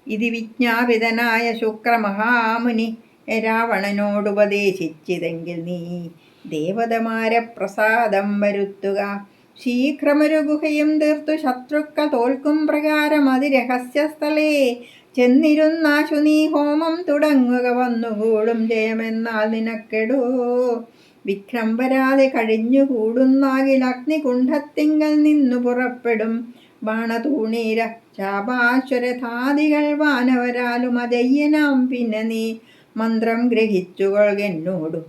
S1: ഇത് വിജ്ഞാപിതനായ ശുക്രമഹാമുനി രാവണനോടുപദേശിച്ചിതെങ്കിൽ നീ ദേവതമാരെ പ്രസാദം വരുത്തുക ശീഘ്രമൊരു ഗുഹയും തീർത്തു ശത്രുക്കൾ തോൽക്കും പ്രകാരം അതിരഹസ്യസ്ഥലേ ചെന്നിരുന്നാശു നീ ഹോമം തുടങ്ങുക വന്നുകൂടും ജയമെന്നാൽ നിനക്കെടോ വിഘ്നം വരാതെ കഴിഞ്ഞുകൂടുന്നാകിൽ അഗ്നികുണ്ഠത്തിങ്കൽ നിന്നു പുറപ്പെടും ബാണതൂണീര ചാപാശ്വരധാദികൾ വാനവരാലും അജയ്യനാം പിന്നെ നീ മന്ത്രം ഗ്രഹിച്ചുകൊള്ളെന്നോടു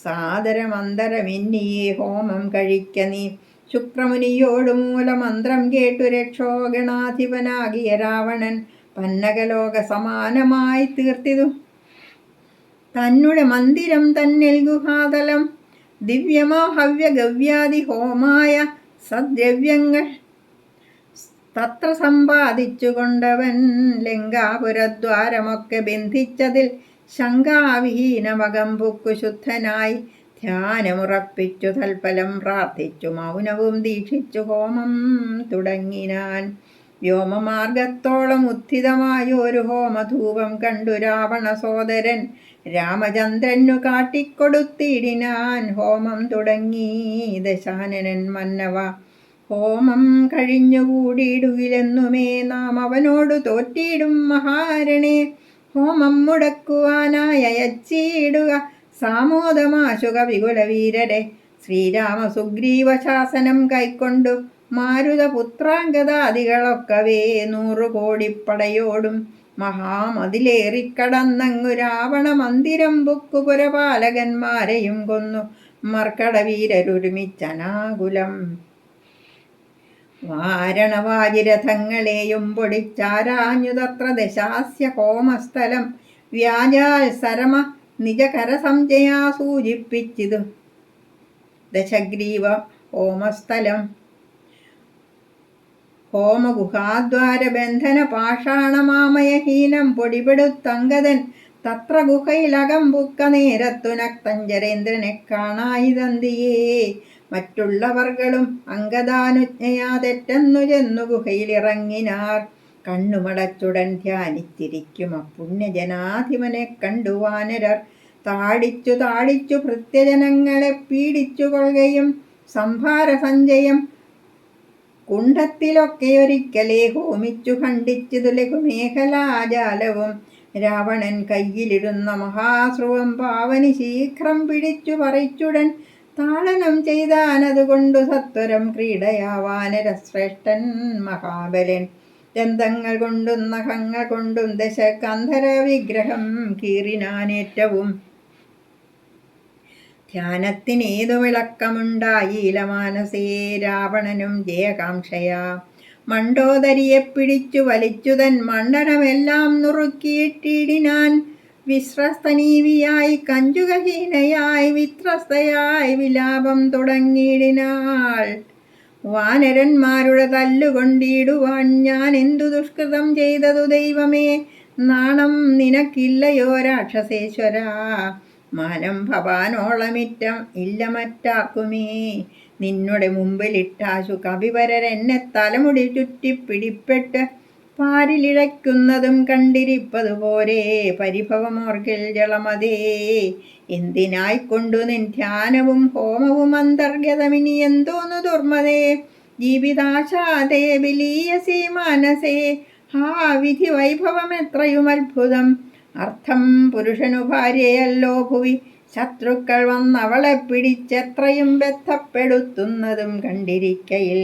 S1: സാദരമന്തരമിന്നിയേ ഹോമം കഴിക്ക നീ. ശുക്രമുനിയോടു മൂലമന്ത്രം കേട്ടു രക്ഷോഗണാധിപനാകിയ രാവണൻ പന്നകലോക സമാനമായി തീർത്തിതു തന്നെ മന്ദിരം തന്നിൽ ഗുഹാതലം ദിവ്യമോ ഹവ്യഗവ്യാദി ഹോമായ സദ്രവ്യങ്ങൾ തത്ര സമ്പാദിച്ചു കൊണ്ടവൻ ലങ്കാപുരദ്വാരമൊക്കെ ബന്ധിച്ചതിൽ ശങ്കാവിഹീനമകം പുക്കു ശുദ്ധനായി ധ്യാനമുറപ്പിച്ചു തൽഫലം പ്രാർത്ഥിച്ചു മൗനവും ദീക്ഷിച്ചു ഹോമം തുടങ്ങിനാൻ. വ്യോമമാർഗത്തോളം ഉത്ഥിതമായൊരു ഹോമധൂപം കണ്ടു രാവണ സോദരൻ രാമചന്ദ്രനു കാട്ടിക്കൊടുത്തിടിനാൻ. ഹോമം തുടങ്ങി ദശാനനൻ മന്നവ ഹോമം കഴിഞ്ഞുകൂടിയിടുകിലെന്നുമേ നാം അവനോടു തോറ്റിയിടും മഹാരണേ. ഹോമം മുടക്കുവാനായി അയച്ചിടുക സാമോദമാശുക വികുലവീരരെ. ശ്രീരാമ സുഗ്രീവ ശാസനം കൈക്കൊണ്ടു മാരുതപുത്രാംഗദാദികളൊക്കവേ 100 കോടിപ്പടയോടും മഹാമതിലേറിക്കടന്നങ്ങു രാവണ മന്ദിരം പുക്കു പുരപാലകന്മാരെയും കൊന്നു മർക്കടവീരരൊരുമിച്ചനാകുലം വാരണവാജിരഥങ്ങളെയും പൊടിച്ചാരാഞ്ഞു തത്ര ദശാസ്യ ഹോമസ്ഥലം വ്യാജാൽ സരമ നിജകരസംജയാ സൂചിപ്പിച്ചിതു ദശഗ്രീവ ഹോമസ്ഥലം. ഹോമഗുഹാദ്വാരബന്ധന പാഷാണമാമയഹീനം പൊടിപെടുത്തങ്കദൻ തത്ര ഗുഹയിലകം പുക്ക നേരത്തു നക്തഞ്ചരേന്ദ്രനെ കാണായിതന്തിയേ. മറ്റുള്ളവർകളും അങ്കദാനുജ്ഞയാ തെറ്റെന്നു ചെന്നു ഗുഹയിലിറങ്ങിനാർ. കണ്ണുമടച്ചുടൻ ധ്യാനിച്ചിരിക്കും അപുണ്യജനാധിപനെ കണ്ടു വാനരർ താടിച്ചു ഭൃത്യജനങ്ങളെ പീഡിച്ചു കൊള്ളുകയും സംഭാര സഞ്ചയം കുണ്ഠത്തിലൊക്കെയൊരിക്കലേ ഹോമിച്ചു ഖണ്ഡിച്ചതു ലഘുമേഖലാജാലവും രാവണൻ കയ്യിലിരുന്ന മഹാശ്രുവം പാവനി ശീഘ്രം പിടിച്ചു പറിച്ചുടൻ താളനം ചെയ്താനതുകൊണ്ടു സത്വരം ക്രീഡയാ വാനരശ്രേഷ്ഠൻ മഹാബലൻ. ദന്തങ്ങൾ കൊണ്ടും നഖങ്ങൾ കൊണ്ടും ദശകന്ധര വിഗ്രഹം കീറിനാനേറ്റവും ധ്യാനത്തിനേതു വിളക്കമുണ്ടായില്ല മാനസേ രാവണനും ജയകാംക്ഷയാ. മണ്ഡോദരിയെ പിടിച്ചു വലിച്ചുതൻ മണ്ഡലമെല്ലാം നുറുക്കിയിട്ടിടിനാൻ. വിശ്രസ്തനീവിയായി കഞ്ചുകഹീനയായി വിത്രസ്തയായി വിലാപം തുടങ്ങിയിടിനാൾ. വാനരന്മാരുടെ തല്ലുകൊണ്ടിടുവാൻ ഞാൻ എന്തു ദുഷ്കൃതം ചെയ്തതു ദൈവമേ, നാണം നിനക്കില്ലയോ രാക്ഷസേശ്വരാ. മാനം ഭവാനോളമിറ്റം ഇല്ല മറ്റാർക്കുമേ. നിന്നുടെ മുമ്പിലിട്ടാശു കവിവരരെന്നെ തലമുടി ചുറ്റിപ്പിടിപ്പെട്ട് പാരിലിഴയ്ക്കുന്നതും കണ്ടിരിപ്പതുപോരെ. പരിഭവമോർക്കിൽ ജളമതേ, എന്തിനായിക്കൊണ്ടു നിൻ ധ്യാനവും ഹോമവും അന്തർഗതമിനി എന്തോന്നു ദുർമതേ. ജീവിതാശാതേ വിലീയസി മാനസേ, ഹാ വിധി വൈഭവം എത്രയും അത്ഭുതം. അർത്ഥം പുരുഷനു ഭാര്യയല്ലോ ഭുവി, ശത്രുക്കൾ വന്നവളെ പിടിച്ചെത്രയും ബന്ധപ്പെടുത്തുന്നതും കണ്ടിരിക്കയിൽ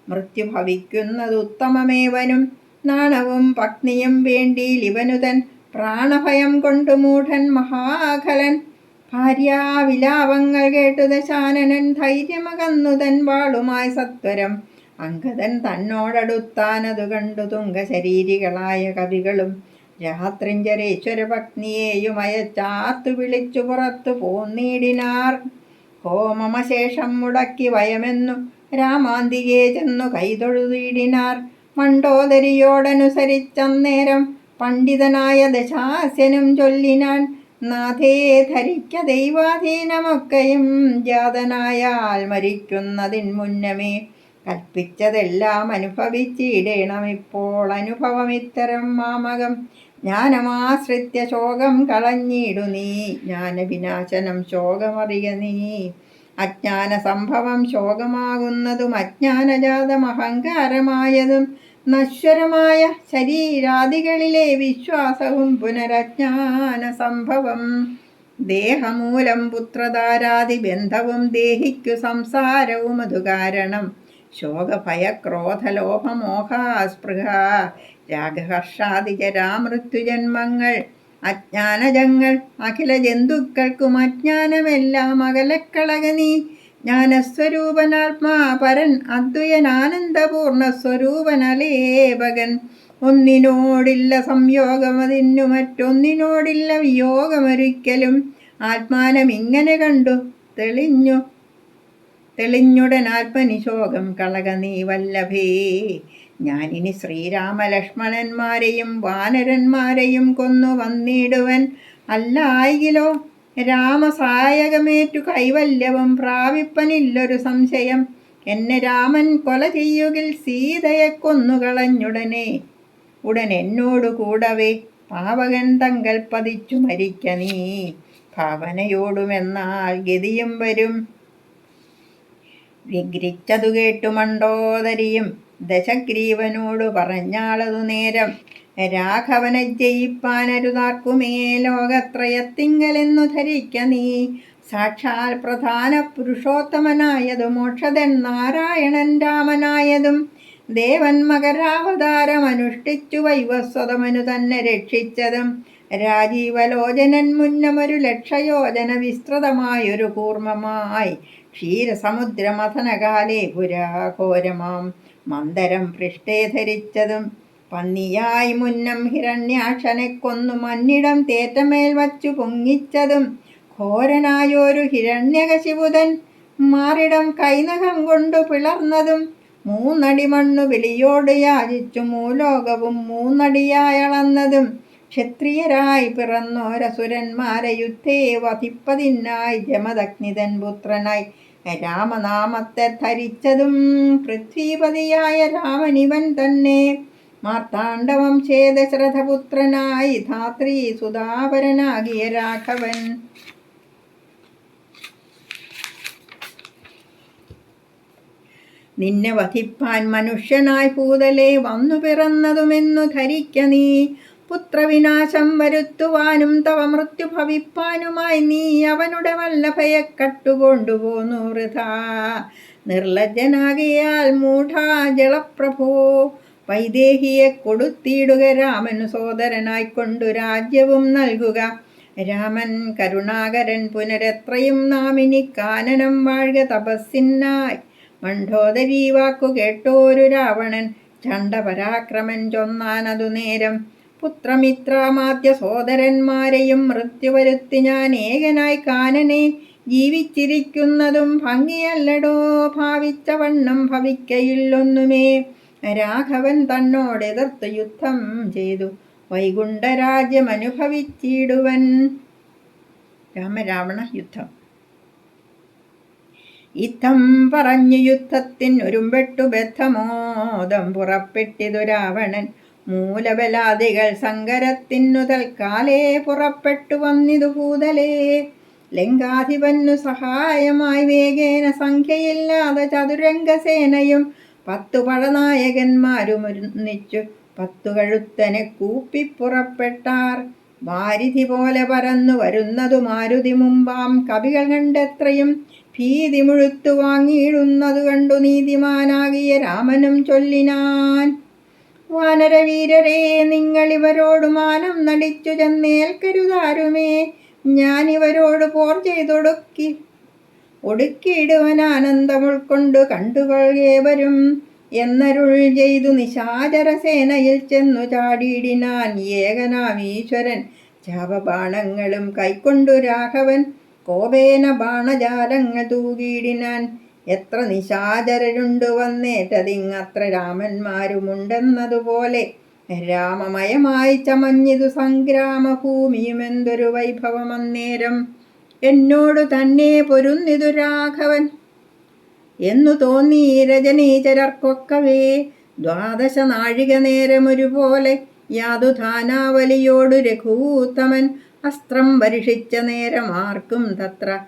S1: മൃത്യു ഭവിക്കുന്നത് ഉത്തമമേവനും. നാണവും പത്നിയും വേണ്ടിയിലിവനുതൻ പ്രാണഭയം കൊണ്ടു മൂഢൻ മഹാഖലൻ. ഭാര്യാവിലാപങ്ങൾ കേട്ടു ദശാനനൻ ധൈര്യമകന്നുതൻ വാളുമായി സത്വരം. അംഗദൻ തന്നോടടുത്താനതു കണ്ടു തുംഗശരീരികളായ കവികളും രാത്രിഞ്ചരേശ്വര പത്നിയെയും അയച്ചാർത്തു വിളിച്ചു പുറത്തു പോന്നിടിനാർ. ഹോമമശേഷം മുടക്കി വയമെന്നു രാമാന്തികെ ചെന്നു കൈതൊഴുതിടിനാർ. മണ്ഡോദരിയോടനുസരിച്ചന്നേരം പണ്ഡിതനായ ദശാസ്യനും ചൊല്ലിനാൻ. നാഥേ, ധരിക്ക ദൈവാധീനമൊക്കെയും ജാതനായാൽ മരിക്കുന്നതിൻ മുന്നമേ കൽപ്പിച്ചതെല്ലാം അനുഭവിച്ചിടേണമിപ്പോൾ. അനുഭവമിത്തരം മാമകം ജ്ഞാനമാശ്രിത്യ ശോകം കളഞ്ഞിടു നീ. ജ്ഞാനവിനാശനം ശോകമറിയ നീ. അജ്ഞാന സംഭവം ശോകമാകുന്നതും അജ്ഞാനജാതം അഹങ്കാരമായതും നശ്വരമായ ശരീരാദികളിലെ വിശ്വാസവും പുനരജ്ഞാന സംഭവം. ദേഹമൂലം പുത്രധാരാദി ബന്ധവും ദേഹിക്കു സംസാരവും അതുകാരണം. ശോകഭയക്രോധലോഭമോഹാസ്പൃഹ രാഗഹർഷാദിജരാമൃത്യുജന്മങ്ങൾ അജ്ഞാനജങ്ങൾ. അഖില ജന്തുക്കൾക്കും അജ്ഞാനമെല്ലാം അകലക്കളക നീ. ജ്ഞാനസ്വരൂപനാത്മാ പരൻ അദ്വയനാനന്ദപൂർണസ്വരൂപനലേപകൻ. ഒന്നിനോടില്ല സംയോഗം, അതിനു മറ്റൊന്നിനോടില്ല വിയോഗമൊരിക്കലും. ആത്മാനമിങ്ങനെ കണ്ടു തെളിഞ്ഞുടൻ ആത്മനിശോകം കളക നീ വല്ലഭേ. ഞാനിനി ശ്രീരാമലക്ഷ്മണന്മാരെയും വാനരന്മാരെയും കൊന്നു വന്നിടുവൻ. അല്ലായികിലോ രാമസായകമേറ്റു കൈവല്യവും പ്രാപിപ്പനില്ലൊരു സംശയം. എന്നെ രാമൻ കൊല ചെയ്യുകിൽ സീതയെ കൊന്നുകളഞ്ഞുടനെ. എന്നോടു കൂടവേ പാവകൻ തങ്കൽ പതിച്ചു മരിക്ക നീ. ഭാവനയോടുമെന്നാൽ ഗതിയും വരും. വിഗ്രഹിച്ചതു കേട്ടു മണ്ഡോദരിയും ദശഗ്രീവനോടു പറഞ്ഞാളതു നേരം. രാഘവനെ ജയിപ്പാനരുതാർക്കുമേ ലോകത്രയത്തിങ്കലെന്നു ധരിക്ക നീ. സാക്ഷാൽ പ്രധാന പുരുഷോത്തമനായതും മോക്ഷദൻ നാരായണൻ രാമനായതും ദേവൻ മകരാവതാരമനുഷ്ഠിച്ചു വൈവസ്വതമനു തന്നെ രക്ഷിച്ചതും രാജീവലോചനൻ മുന്നമൊരു ലക്ഷയോജന വിസ്തൃതമായൊരു കൂർമ്മമായി ക്ഷീരസമുദ്രമഥനകാലേ പുരാഘോരമാം മന്ദരം പൃഷ്ഠേ ധരിച്ചതും പന്നിയായി മുന്നം ഹിരണ്യാക്ഷനെ കൊന്നു മന്നിടം തേറ്റമേൽ വച്ചു പൊങ്ങിച്ചതും ഘോരനായൊരു ഹിരണ്യകശിപുതൻ മാറിടം കൈനഖം കൊണ്ടു പിളർന്നതും 3 അടി മണ്ണു വിളിയോട് യാചിച്ചു മൂലോകവും 3 അടിയായളന്നതും ക്ഷത്രിയരായി പിറന്നോരസുരന്മാരെ യുദ്ധേ വധിപ്പതിനായി ജമദഗ്നിതൻ പുത്രനായി രാമനാമത്തെ ധരിച്ചതും പൃഥ്വീപതിയായ രാമനിവൻ തന്നെ. മാർത്താണ്ഡവംശേ ദശരഥപുത്രനായി ധാത്രീ സുധാപരനാകിയ രാഘവൻ. നിന്നെ വധിപ്പാൻ മനുഷ്യനായി ഭൂതലേ വന്നു പിറന്നതുമെന്നു ധരിക്ക നീ. പുത്രവിനാശം വരുത്തുവാനും തവ മൃത്യു ഭവിപ്പാനുമായി നീ അവനുടെ വല്ലഭയെ കട്ടുകൊണ്ടുപോന്നു വൃഥാ. നിർലജ്ജനാകിയാൽ മൂഢാ ജളപ്രഭോ, വൈദേഹിയെ കൊടുത്തിടുക രാമനു സോദരനായിക്കൊണ്ടു രാജ്യവും നൽകുക. രാമൻ കരുണാകരൻ പുനരെത്രയും നാമിനി കാനനം വാഴുക തപസ്സിനായി. മണ്ഡോദരീ വാക്കു കേട്ടോരു രാവണൻ ചണ്ഡപരാക്രമൻ ചൊന്നാനതു നേരം. പുത്രമിത്രാമാത്യ സോദരന്മാരെയും മൃത്യു വരുത്തി ഞാൻ ഏകനായി കാനനെ ജീവിച്ചിരിക്കുന്നതും ഭംഗിയല്ലടോ, ഭാവിച്ച വണ്ണം ഭവിക്കയില്ലൊന്നുമേ. രാഘവൻ തന്നോടെതിർത്ത് യുദ്ധം ചെയ്തു വൈകുണ്ഠരാജ്യം അനുഭവിച്ചിടുവൻ. രാമരാവണ യുദ്ധം. ഇത്തം പറഞ്ഞു യുദ്ധത്തിനൊരുമ്പെട്ടു ബദ്ധമോദം പുറപ്പെട്ടിതു രാവണൻ. മൂലബലാദികൾ സങ്കരത്തിനു തൽക്കാലേ പുറപ്പെട്ടു വന്നിതു ഭൂതലേ. ലങ്കാധിപന്നു സഹായമായി വേഗേന സംഖ്യയില്ലാതെ ചതുരംഗസേനയും 10 പടനായകന്മാരുമൊന്നിച്ചു 10 കഴുത്തനെ കൂപ്പിപ്പുറപ്പെട്ടാർ. വാരിധി പോലെ പരന്നു വരുന്നതു മാരുതി മുമ്പാം കവികൾ കണ്ടെത്രയും ഭീതി മുഴുത്തു വാങ്ങിയിടുന്നതു കണ്ടു നീതിമാനാകിയ രാമനും ചൊല്ലിനാൻ. വാനരവീരരെ, നിങ്ങളിവരോടു മാനം നടിച്ചു ചെന്നേൽക്കരുതാരുമേ. ഞാനിവരോട് പോർ ഒടുക്കിയിടുവൻ ആനന്ദം ഉൾക്കൊണ്ടു കണ്ടുകൊള്ളുകേവരും എന്നരുൾ ചെയ്തു നിശാചരസേനയിൽ ചെന്നു ചാടിയിടിനാൻ. ഏകനാമീശ്വരൻ ചാപബാണങ്ങളും കൈക്കൊണ്ടു രാഘവൻ കോപേന ബാണജാലങ്ങൾ തൂകിയിടിനാൻ. എത്ര നിശാചരരുണ്ടു വന്നേറ്റതിങ്ങത്ര രാമന്മാരുമുണ്ടെന്നതുപോലെ രാമമയമായി ചമഞ്ഞിതു സംഗ്രാമഭൂമിയും. എന്തൊരു വൈഭവമന്നേരം എന്നോടു തന്നെ പൊരുന്നിതു രാഘവൻ എന്നു തോന്നി രജനീചരർക്കൊക്കവേ. 12 നാഴിക നേരമൊരുപോലെ യാതുധാനാവലിയോടു രഘൂത്തമൻ. അസ്ത്രം വർഷിച്ച നേരം ആർക്കും തത്ര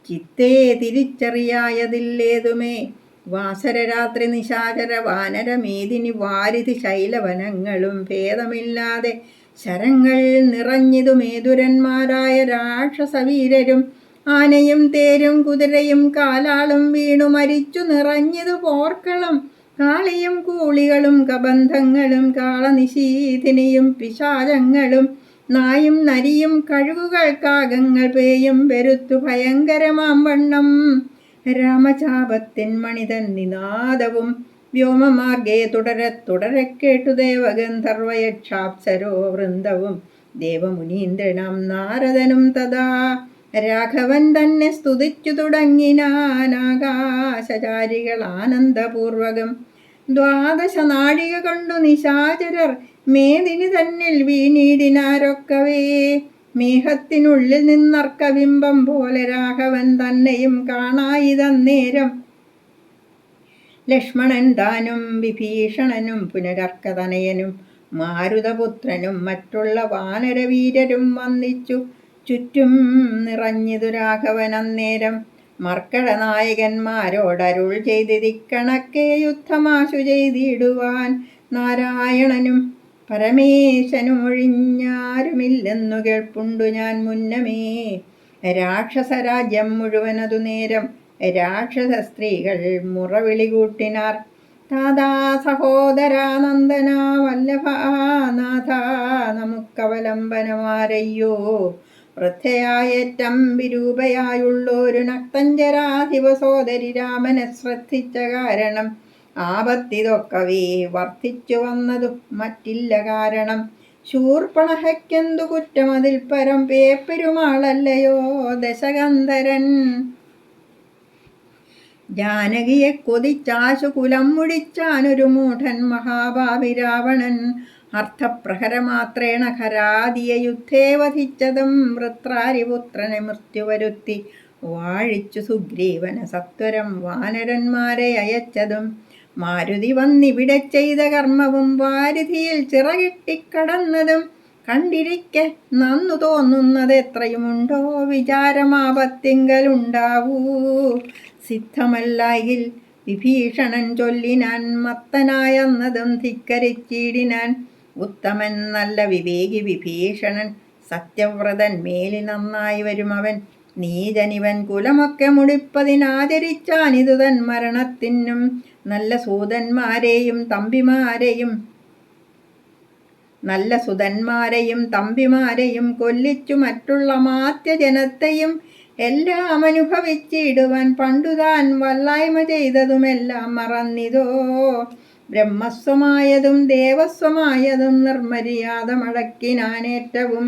S1: ചിത്തേ തിരിച്ചറിയായതില്ലേതുമേ. വാസരരാത്രി നിശാചര വാനരമേദിനി വാരിധി ശൈലവനങ്ങളും ഭേദമില്ലാതെ ശരങ്ങൾ നിറഞ്ഞിതു മേതുരന്മാരായ രാക്ഷസവീരരും. ആനയും തേരും കുതിരയും കാലാളും വീണു മരിച്ചു നിറഞ്ഞിതു പോർക്കളും. കാളിയും കൂളികളും കബന്ധങ്ങളും കാളനിശീഥിനിയും പിശാചങ്ങളും നായും നരിയും കഴുകുകൾ കാകങ്ങൾ പേയും പെരുത്തു ഭയങ്കരമാം വണ്ണം. രാമചാപത്തിൻ മണിതൻ നിനാദവും വ്യോമമാർഗേ തുടരെ കേട്ടു ദേവഗന്ധർവയക്ഷാപ്സരോ വൃന്ദവും ദേവമുനീന്ദ്രനാം നാരദനും തഥാ. രാഘവൻ തന്നെ സ്തുതിച്ചു തുടങ്ങിനാനാകാശചാരികൾ ആനന്ദപൂർവകം. 12 നാഴിക കൊണ്ടു നിശാചരർ മേദിനി തന്നിൽ വീണിടിനാരൊക്കവേ. മേഘത്തിനുള്ളിൽ നിന്നർക്കബിംബം പോലെ രാഘവൻ തന്നെയും കാണായിതന്നേരം. ലക്ഷ്മണൻ താനും വിഭീഷണനും പുനരർക്കതനയനും മാരുതപുത്രനും മറ്റുള്ള വാനരവീരരും വന്നിച്ചു ചുറ്റും നിറഞ്ഞിതു രാഘവൻ അന്നേരം. മർക്കടനായകന്മാരോടരുൾ ചെയ്തിരിക്കണക്കെ യുദ്ധമാശു ചെയ്തിടുവാൻ. നാരായണനും പരമേശനും ഒഴിഞ്ഞാരുമില്ലെന്നു കേൾപ്പുണ്ടു ഞാൻ മുന്നമേ. രാക്ഷസരാജ്യം മുഴുവനതു നേരം രാക്ഷസ സ്ത്രീകൾ മുറവിളി കൂട്ടിനാർ. താതാ സഹോദരാ നന്ദനാ വല്ലഭാനാഥ നമുക്കവലംബനമാരയ്യോ. വൃദ്ധയായേറ്റം വിരൂപയായുള്ളൊരു നക്തഞ്ചരാധിപ സോദരി രാമനെ ശ്രദ്ധിച്ച കാരണം ആപത്തിതൊക്കവേ വർദ്ധിച്ചു വന്നതു മറ്റില്ല കാരണം. ശൂർപ്പണഹയ്ക്കെന്തു കുറ്റമതിൽ പരം പേപ്പെരുമാളല്ലയോ ദശകന്ധരൻ. ജാനകിയെ കൊതിച്ചാശു കുലം മുടിച്ചാനൊരു മൂഢൻ മഹാഭാവി രാവണൻ. അർത്ഥപ്രഹരമാത്രേണ ഖരാദിയ യുദ്ധേ വധിച്ചതും വൃത്രാരിപുത്രനെ മൃത്യുവരുത്തി വാഴിച്ചു സുഗ്രീവന സത്വരം വാനരന്മാരെ അയച്ചതും. മാരുതി വന്നിവിടെ ചെയ്ത കർമ്മവും വാരിധിയിൽ ചിറകിട്ടിക്കടന്നതും കണ്ടിരിക്കെ നന്നു തോന്നുന്നത് എത്രയുമുണ്ടോ വിചാരമാപത്തിങ്കലുണ്ടാവൂ. സിദ്ധമല്ലായിൽ വിഭീഷണൻ ചൊല്ലിനാൻ. മത്തനായെന്നതും ധിക്കരിച്ചിടിനാൻ. ഉത്തമൻ നല്ല വിവേകി വിഭീഷണൻ, സത്യവ്രതൻ, മേലിൽ നന്നായി വരുമവൻ. നീചനിവൻ കുലമൊക്കെ മുടിപ്പതിനാചരിച്ചാനിതു തൻ മരണത്തിനും. നല്ല സുതന്മാരെയും തമ്പിമാരെയും കൊല്ലിച്ചു മറ്റുള്ള മാത്യജനത്തെയും എല്ലാം അനുഭവിച്ചിടുവാൻ പണ്ടുതാൻ വല്ലായ്മ ചെയ്തതുമെല്ലാം മറന്നിതോ. ബ്രഹ്മസ്വമായതും ദേവസ്വമായതും നിർമര്യാദ മടക്കിനാനേറ്റവും.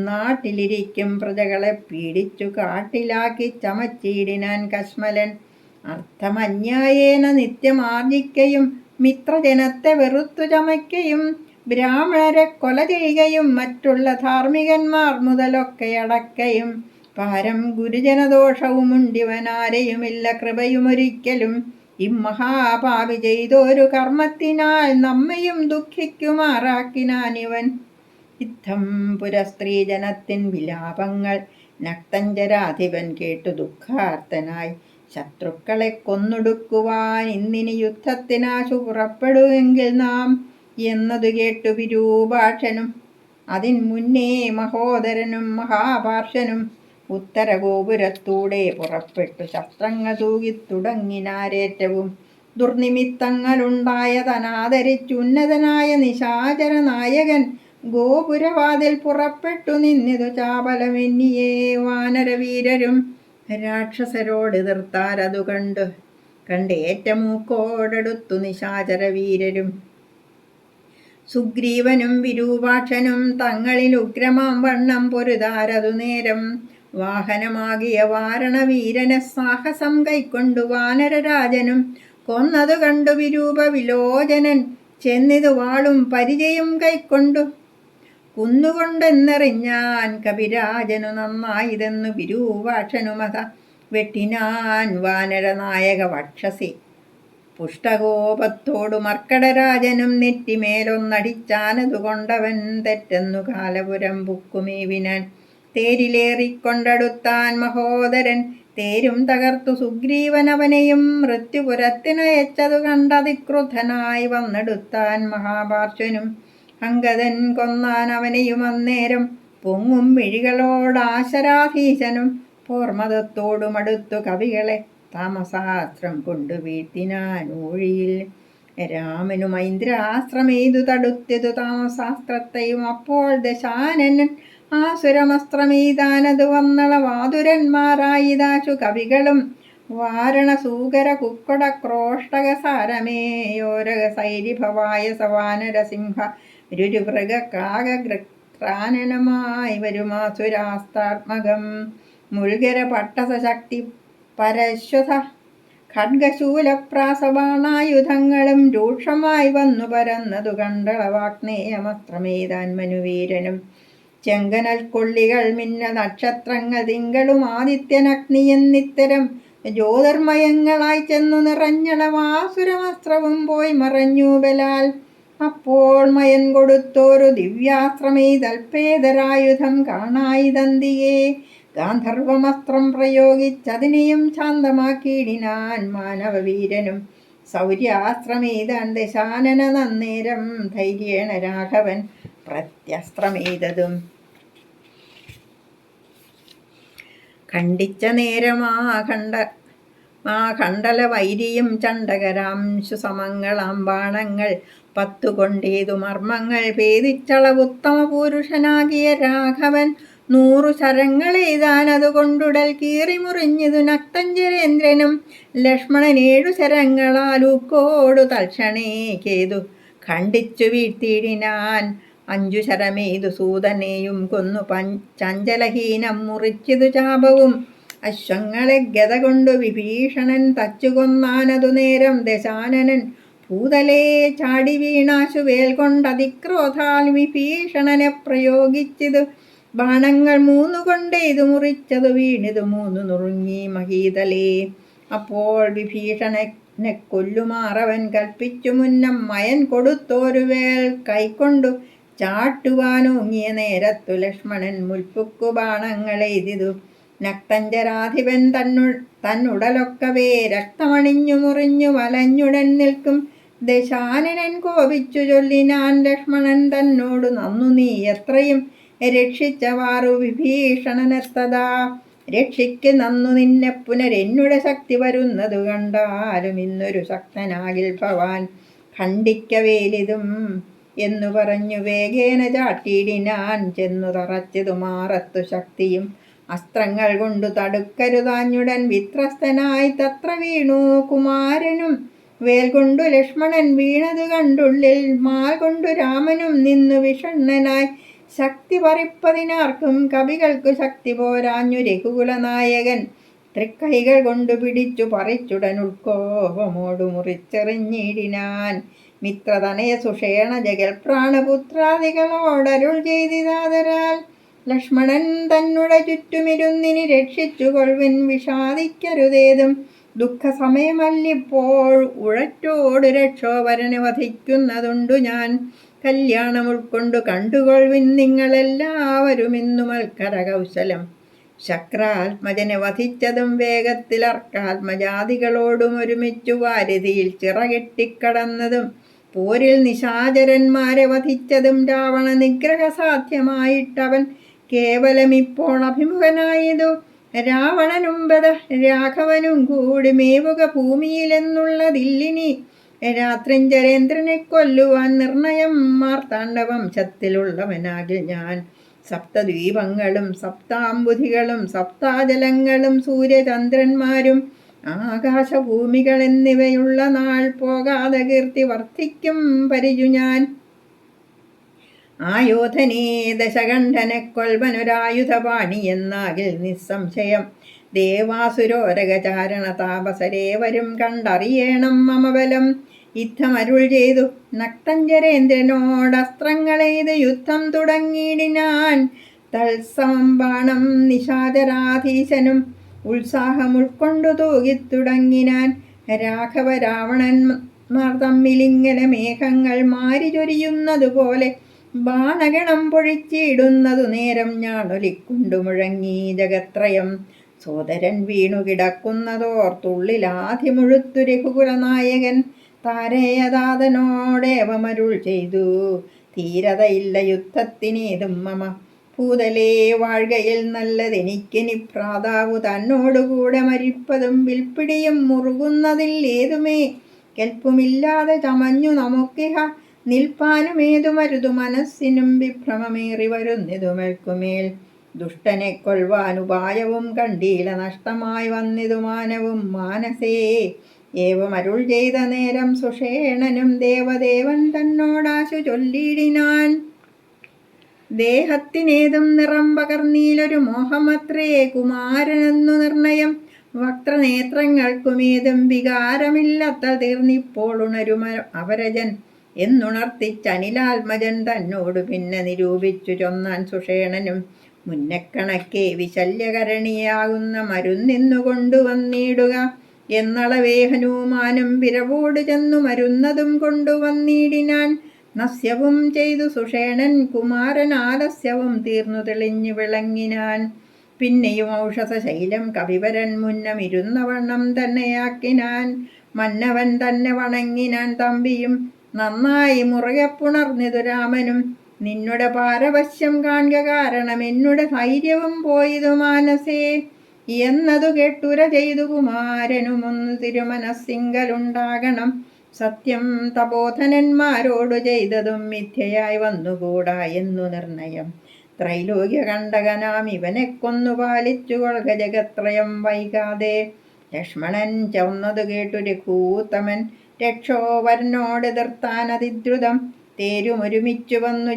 S1: നാട്ടിലിരിക്കും പ്രജകളെ പീഡിച്ചു കാട്ടിലാക്കി ചമച്ചിടിനാൻ കശ്മലൻ. അർത്ഥമന്യായേന നിത്യമാർജിക്കയും മിത്രജനത്തെ വെറുത്തു ചമയ്ക്കയും ബ്രാഹ്മണരെ കൊല ചെയ്യുകയും മറ്റുള്ള ധാർമ്മികന്മാർ മുതലൊക്കെ അടക്കയും. പാരം ഗുരുജനദോഷവുമുണ്ടിവനാരെയുമില്ല കൃപയുമൊരിക്കലും. ഇമ്മഹാപാപി ചെയ്തൊരു കർമ്മത്തിനാൽ നമ്മയും ദുഃഖിക്കുമാറാക്കിനാനിവൻ. യുദ്ധം പുരസ്ത്രീ ജനത്തിൻ വിലാപങ്ങൾ നക്തഞ്ചരാധിപൻ കേട്ടു ദുഃഖാർത്തനായി. ശത്രുക്കളെ കൊന്നൊടുക്കുവാൻ ഇന്നിനി യുദ്ധത്തിനാശു പുറപ്പെടുമെങ്കിൽ നാം എന്നതു കേട്ടു വിരൂപാക്ഷനും. അതിൻ മുന്നേ മഹോദരനും മഹാപാർശ്വനും ഉത്തരഗോപുരത്തൂടെ പുറപ്പെട്ടു ശസ്ത്രങ്ങൾ തൂകിത്തുടങ്ങിനാരേറ്റവും. ദുർനിമിത്തങ്ങളുണ്ടായതനാദരിച്ചുന്നതനായ നിശാചര നായകൻ ഗോപുരവാതിൽ പുറപ്പെട്ടു നിന്നിതു ചാപലമെന്നിയേ. വാനരവീരരും രാക്ഷസരോട് എതിർത്താരതു കണ്ടേറ്റമൂക്കോടടുത്തു നിശാചരവീരരും. സുഗ്രീവനും വിരൂപാക്ഷനും തങ്ങളിൽ ഉഗ്രമാം വണ്ണം പൊരുതാരതു നേരം. വാഹനമാകിയ വാരണവീരനെ സാഹസം കൈക്കൊണ്ടു വാനരരാജനും കൊന്നതു കണ്ടു വിരൂപ വിലോചനൻ. ചെന്നിതു വാളും പരിചയും കൈക്കൊണ്ടു കുന്നുകൊണ്ടെന്നെറിഞ്ഞാൻ കപിരാജനു. നന്നായിതെന്നു വിരൂപാക്ഷനുമത വെട്ടിനാൻ വാനരനായക വക്ഷസി. പുഷ്ടകോപത്തോടു മർക്കടരാജനും നെറ്റിമേലൊന്നടിച്ചാനതുകൊണ്ടവൻ തെറ്റെന്നു കാലപുരം പുക്കുമേവിനാൻ. തേരിലേറിക്കൊണ്ടടുത്താൻ മഹോദരൻ, തേരും തകർത്തു സുഗ്രീവനവനെയും മൃത്യുപുരത്തിനയച്ചതു കണ്ടതിക്രുദ്ധനായി വന്നെടുത്താൻ മഹാപാർശ്വനും. അങ്കദൻ കൊന്നാൻ അവനെയും അന്നേരം പൊങ്ങും മിഴികളോടാശരാധീശനും. പോർമതത്തോടുമടുത്തു കവികളെ താമസാസ്ത്രം കൊണ്ടു വീഴ്ത്തിനാൻ ഊഴിയിൽ. രാമനും ഐന്ദ്രാസ്ത്രമെയ്തു തടുത്തിതു താമസാസ്ത്രത്തെയും. അപ്പോൾ ദശാനനൻ ആസുരമസ്ത്രമെയ്താനത് വന്നള വാതുരന്മാരായിതാശു കവികളും. വാരണസൂകര കുക്കൊട ക്രോഷ്ടക സാരമേയോരക സൈരിഭവായ സവാനരസിംഹ രുരുമൃഗ കാകഗ്രാനനമായി വരുമാസുരാസ്ത്രാത്മകം. മുൾഗര പട്ടസശക്തി പരശ്വത ഖഡ്ഗശൂലപ്രാസബാണായുധങ്ങളും രൂക്ഷമായി വന്നു പരന്നതു കണ്ടളവാഗ്നേയമസ്ത്രമേതാൻ മനുവീരനും. ചെങ്കനൽ കൊള്ളികൾ മിന്ന നക്ഷത്രങ്ങൾ തിങ്കളും ആദിത്യനഗ്നിയെന്നിത്തരം ജ്യോതിർമയങ്ങളായി ചെന്നു നിറഞ്ഞളവാസുരമസ്ത്രവും പോയി മറഞ്ഞു ബലാൽ. അപ്പോൾ മയൻ കൊടുത്തോരു ദിവ്യാസ്ത്രമെയ്തൽപേതരായുധം കാണായിതന്തിയെ. ഗാന്ധർവമസ്ത്രം പ്രയോഗിച്ചതിനെയും ശാന്തമാക്കിയിടിനാൻ മാനവവീരനും. സൗര്യാസ്ത്രമെയ്താൻ ദശാനന നന്നേരം ധൈര്യേണ രാഘവൻ പ്രത്യസ്ത്രമെയ്തതും. ഖണ്ഡിച്ച നേരമാ വൈരിയും ചണ്ഡകരാംശു സമങ്ങളാം ബാണങ്ങൾ 10 കൊണ്ടേതു മർമ്മങ്ങൾ ഭേദിച്ചളവുത്തമ പുരുഷനാകിയ രാഘവൻ. 100 ശരങ്ങളെയ്താനതുകൊണ്ടുടൽ കീറി മുറിഞ്ഞിതു നക്തഞ്ചരേന്ദ്രനും. ലക്ഷ്മണൻ 7 ശരങ്ങളാലൂക്കോടു തൽക്ഷണേ കേതു ഖണ്ഡിച്ചു വീഴ്ത്തിയിടിനാൻ. 5 ശരമെയ്തു സൂതനെയും കൊന്നു ചഞ്ചലഹീനം മുറിച്ചിതു ചാപവും. അശ്വങ്ങളെ ഗത കൊണ്ടു വിഭീഷണൻ തച്ചു കൊന്നാനതു നേരം ദശാനനൻ. ഭൂതലേ ചാടി വീണാശു വേൽ കൊണ്ടതിക്രോധാൽ വിഭീഷണനെ പ്രയോഗിച്ചിതു ബാണങ്ങൾ 3 കൊണ്ടെയ്തു മുറിച്ചതു വീണിതു 3 നുറുങ്ങി മഹീതലേ. അപ്പോൾ വിഭീഷണനെ കൊല്ലുമാറവൻ കൽപ്പിച്ചു മുന്നം മയൻ കൊടുത്തോരു വേൽ കൈക്കൊണ്ടു ചാട്ടുവാനോങ്ങിയ നേരത്തു ലക്ഷ്മണൻ മുൽപ്പുക്കു ബാണങ്ങളെയ്തിതു നക്തഞ്ചരാധിപൻ തന്നുടലൊക്കവേ രക്തമണിഞ്ഞു മുറിഞ്ഞു വലഞ്ഞുടൻ നിൽക്കും ദശാനനൻ കോപിച്ചു ചൊല്ലിനാൻ ലക്ഷ്മണൻ തന്നോട് നന്നു നീ എത്രയും രക്ഷിച്ചവാറു വിഭീഷണനെത്തതാ രക്ഷിക്ക് നന്നു നിന്നെ പുനരെന്നുടെ ശക്തി വരുന്നതു കണ്ടാലും ഇന്നൊരു ശക്തനാകിൽ ഭവാൻ ഖണ്ഡിക്കവേലിതും എന്നു പറഞ്ഞു വേഗേന ചാട്ടിയിടിനാൻ ചെന്നു തറച്ചതു മാറത്തു ശക്തിയും അസ്ത്രങ്ങൾ കൊണ്ടു തടുക്കരുതാഞ്ഞുടൻ വിത്രസ്തനായി തത്ര വീണു കുമാരനും വേൽ കൊണ്ടു ലക്ഷ്മണൻ വീണതു കണ്ടുള്ളിൽ മാൽ കൊണ്ടു രാമനും നിന്നു വിഷണ്ണനായി ശക്തി പറിപ്പതിനാർക്കും കവികൾക്കു ശക്തി പോരാഞ്ഞു രഘുകുലനായകൻ തൃക്കൈകൾ കൊണ്ടു പിടിച്ചു പറിച്ചുടൻ ഉൾക്കോപമോടു മുറിച്ചെറിഞ്ഞിടിനാൻ മിത്രതനയ സുഷേണ ജഗൽ പ്രാണപുത്രാദികളോടരുൾ ചെയ്തിതാതരാൽ ലക്ഷ്മണൻ തന്നുടെ ചുറ്റുമിരുന്നിനി രക്ഷിച്ചു കൊൾവിൻ വിഷാദിക്കരുതേതും ദുഃഖസമയമല്ലിപ്പോൾ ഉഴറ്റോട് രക്ഷോവരനെ വധിക്കുന്നതുണ്ടു ഞാൻ കല്യാണം ഉൾക്കൊണ്ടു കണ്ടുകൊൾവിൻ നിങ്ങളെല്ലാവരും ഇന്നു മൽക്കര കൗശലം ശക്രാത്മജനെ വധിച്ചതും വേഗത്തിൽ അർക്കാത്മജാതികളോടും ഒരുമിച്ചു വാരിധിയിൽ ചിറകെട്ടിക്കടന്നതും പോരിൽ നിശാചരന്മാരെ വധിച്ചതും രാവണ നിഗ്രഹ സാധ്യമായിട്ടവൻ കേവലമിപ്പോൾ അഭിമുഖനായതു രാവണനും ബദ രാഘവനും കൂടി മേവുക ഭൂമിയിലെന്നുള്ളതില്ലിനി രാത്രിഞ്ചരേന്ദ്രനെ കൊല്ലുവാൻ നിർണയം മാർത്താണ്ഡവംശത്തിലുള്ളവനാകിൽ ഞാൻ സപ്തദ്വീപങ്ങളും സപ്താംബുധികളും സപ്താജലങ്ങളും സൂര്യചന്ദ്രന്മാരും ആകാശഭൂമികൾ എന്നിവയുള്ള നാൾ പോകാതെ കീർത്തി വർദ്ധിക്കും പരിചു ഞാൻ ആയോധനേ ദശകണ്ഠനെ കൊൽവനൊരായുധപാണി എന്നാകിൽ നിസ്സംശയം ദേവാസുരോരകചാരണ താപസരേവരും കണ്ടറിയണം മമബലം യുദ്ധമരുൾ ചെയ്തു നക്തഞ്ചരേന്ദ്രനോടസ്ത്രങ്ങളെയ്ത് യുദ്ധം തുടങ്ങിയിടിനാൻ തത്സമം ബാണം നിശാചരാധീശനും ഉത്സാഹം ഉൾക്കൊണ്ടു തൂകിത്തുടങ്ങിനാൻ രാഘവ രാവണന്മാർ തമ്മിലിങ്ങനെ മേഘങ്ങൾ മാരി ചൊരിയുന്നതുപോലെ ബാണഗണം പൊഴിച്ചിടുന്നതു നേരം ഞാനൊലിക്കൊണ്ടു മുഴങ്ങി ജഗത്രയം സോദരൻ വീണു കിടക്കുന്നതോർത്തുള്ളിലാധി മുഴുത്തു രഘുകുലനായകൻ താരേയദാതനോടേവമരുൾ ചെയ്തു ധീരതയില്ല യുദ്ധത്തിനേതും മമ ഭൂതലേ വാഴ്കയിൽ നല്ലതെനിക്കിനി ഭ്രാതാവു തന്നോടുകൂടെ മരിപ്പതും വിൽപ്പിടിയും മുറുകുന്നതിൽ ഏതുമേ കെൽപ്പുമില്ലാതെ ചമഞ്ഞു നമുക്കിഹ നിൽപ്പാനുമേതു മരുതു മനസ്സിനും വിഭ്രമമേറി വരുന്നിതുമേൽക്കുമേൽ ദുഷ്ടനെ കൊൽവാനുപായവും കണ്ടീല നഷ്ടമായി വന്നിതു മാനവും മാനസേ ഏവമരുൾ ചെയ്ത നേരം സുഷേണനും ദേവദേവൻ തന്നോടാശു ചൊല്ലിയിടിനാൻ ദേഹത്തിനേതും നിറം പകർന്നീലൊരു മോഹമത്രേ കുമാരനെന്നു നിർണയം വക്രനേത്രങ്ങൾക്കുമേതും വികാരമില്ലാത്ത തീർന്നിപ്പോൾ ഉണരും അപരജൻ എന്നുണർത്തിച്ചനിലാത്മജൻ തന്നോട് പിന്നെ നിരൂപിച്ചു ചൊന്നാൻ സുഷേണനും മുന്നക്കണക്കെ വിശല്യകരണിയാകുന്ന മരുന്നിന്നു കൊണ്ടുവന്നിടുക എന്നളവേ ഹനുമാനും പിറവോട് ചെന്നു മരുന്നതും കൊണ്ടുവന്നിടിനാൻ നസ്യവും ചെയ്തു സുഷേണൻ കുമാരൻ ആലസ്യവും തീർന്നു തെളിഞ്ഞു വിളങ്ങിനാൻ പിന്നെയും ഔഷധശൈലം കവിവരൻ മുന്നമിരുന്നവണ്ണം തന്നെയാക്കിനാൻ മന്നവൻ തന്നെ വണങ്ങിനാൻ തമ്പിയും നന്നായി മുറുകെ പുണർന്നിതു രാമനും നിന്നുടെ പാരവശ്യം കാൺക കാരണം എന്നുടെ ധൈര്യവും പോയതു മാനസേ എന്നതു കേട്ടുര ചെയ്തു കുമാരനുമൊന്നു തിരുമനസ്സിങ്കലുണ്ടാകണം സത്യം തപോധനന്മാരോടു ചെയ്തതും മിഥ്യയായി വന്നുകൂടാ എന്നു നിർണയം ത്രൈലോക്യ കണ്ടകനാം ഇവനെ കൊന്നു പാലിച്ചു കൊൾക ജഗത്രയം വൈകാതെ ലക്ഷ്മണൻ ചൊന്നതു കേട്ടു രഘൂത്തമൻ രക്ഷോവരനോട് എതിർത്താനതിദ്രുതം തേരുമൊരുമിച്ചു വന്നു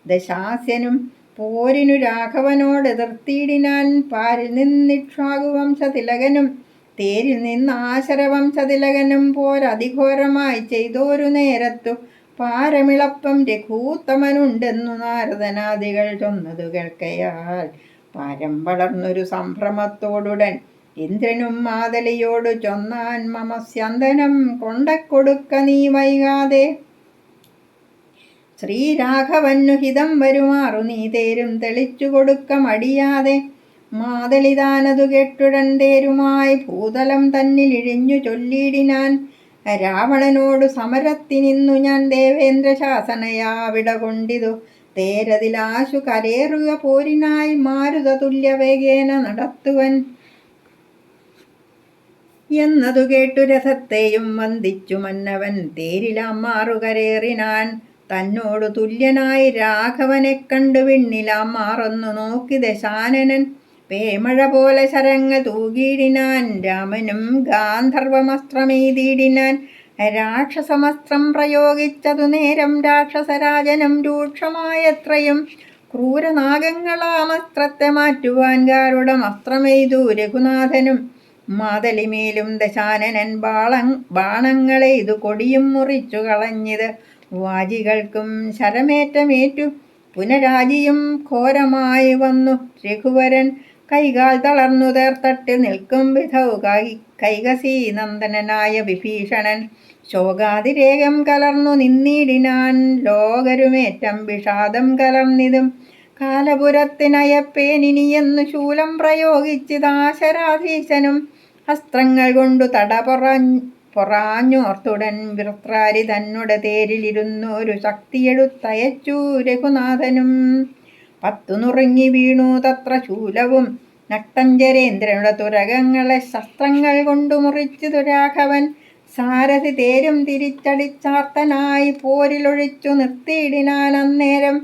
S1: ദശാസ്യനും പോരിനു രാഘവനോട് എതിർത്തിയിടിനാൻ പാരിൽ നിന്നിക്ഷ്വാകുവംശതിലകനും തേരിൽ നിന്ന് ആശരവംശതിലകനും പോരതിഘോരമായി ചെയ്തോരു നേരത്തു പാരമിളപ്പം രഘൂത്തമനുണ്ടെന്നു നാരദനാദികൾ ചൊന്നതു കേൾക്കയാൽ പാരം വളർന്നൊരു സംഭ്രമത്തോടുടൻ ഇന്ദ്രനും മാതലിയോടു ചൊന്നാൻ മമ സ്യന്തനം കൊണ്ടക്കൊടുക്ക നീ വൈകാതെ ശ്രീരാഘവന്നു ഹിതം വരുമാറു നീ തേരും തെളിച്ചു കൊടുക്ക മടിയാതെ മാതളിതാനതു കെട്ടുടൻ തേരുമായി ഭൂതലം തന്നിലിഴിഞ്ഞു ചൊല്ലിയിടിനാൻ. രാവണനോടു സമരത്തിനിന്നു ഞാൻ ദേവേന്ദ്ര ശാസനയാവിട കൊണ്ടിതു. തേരതിലാശു കരേറുക പോരിനായി മാരുത തുല്യ വേഗേന നടത്തുവൻ. എന്നതു കേട്ടു രഥത്തെയും വന്ദിച്ചു മന്നവൻ തേരിലാം മാറുകരേറിനാൻ. തന്നോടു തുല്യനായി രാഘവനെ കണ്ടു വിണ്ണിലാം മാറൊന്നു നോക്കി ദശാനനൻ. പേമഴ പോലെ ശരങ്ങൾ തൂകിയിടിനാൻ. രാമനും ഗാന്ധർവമസ്ത്രമെയ്തിടിനാൻ. രാക്ഷസമസ്ത്രം പ്രയോഗിച്ചതു നേരം രാക്ഷസരാജനും രൂക്ഷമായത്രയും. ക്രൂരനാഗങ്ങളാമസ്ത്രത്തെ മാറ്റുവാൻ ഗാരുഡമസ്ത്രമെയ്തു രഘുനാഥനും. മാതലിമേലും ദശാനനൻ ബാണങ്ങളെയ്തു കൊടിയും മുറിച്ചു കളഞ്ഞിത്. വാജികൾക്കും ശരമേറ്റമേറ്റു പുനരാജിയും ഘോരമായി വന്നു രഘുവരൻ. കൈകാൽ തളർന്നു തേർത്തട്ട് നിൽക്കും വിധൗ കൈകസീ നന്ദനനായ വിഭീഷണൻ. ശോകാതിരേകം കലർന്നു നിന്നിടിനാൻ. ലോകരുമേറ്റം വിഷാദം കലർന്നിതും. കാലപുരത്തിനയപ്പേനിനിയെന്നു ശൂലം പ്രയോഗിച്ചിതാശരാധീശനും. അസ്ത്രങ്ങൾ കൊണ്ടു പൊറാഞ്ഞോർത്തുടൻ വൃത്രാരി തന്നുടെ തേരിലിരുന്നൊരു ശക്തിയെടുത്തയച്ചു രഘുനാഥനും. 10 നുറുങ്ങി വീണു തത്ര ശൂലവും. നക്തഞ്ചരേന്ദ്രനുടെ തുരകങ്ങളെ ശസ്ത്രങ്ങൾ കൊണ്ടു മുറിച്ചിതു രാഘവൻ. സാരഥി തേരും തിരിച്ചടിച്ചാർത്തനായി പോരിലൊഴിച്ചു നിർത്തിയിടിനാൻ അന്നേരം.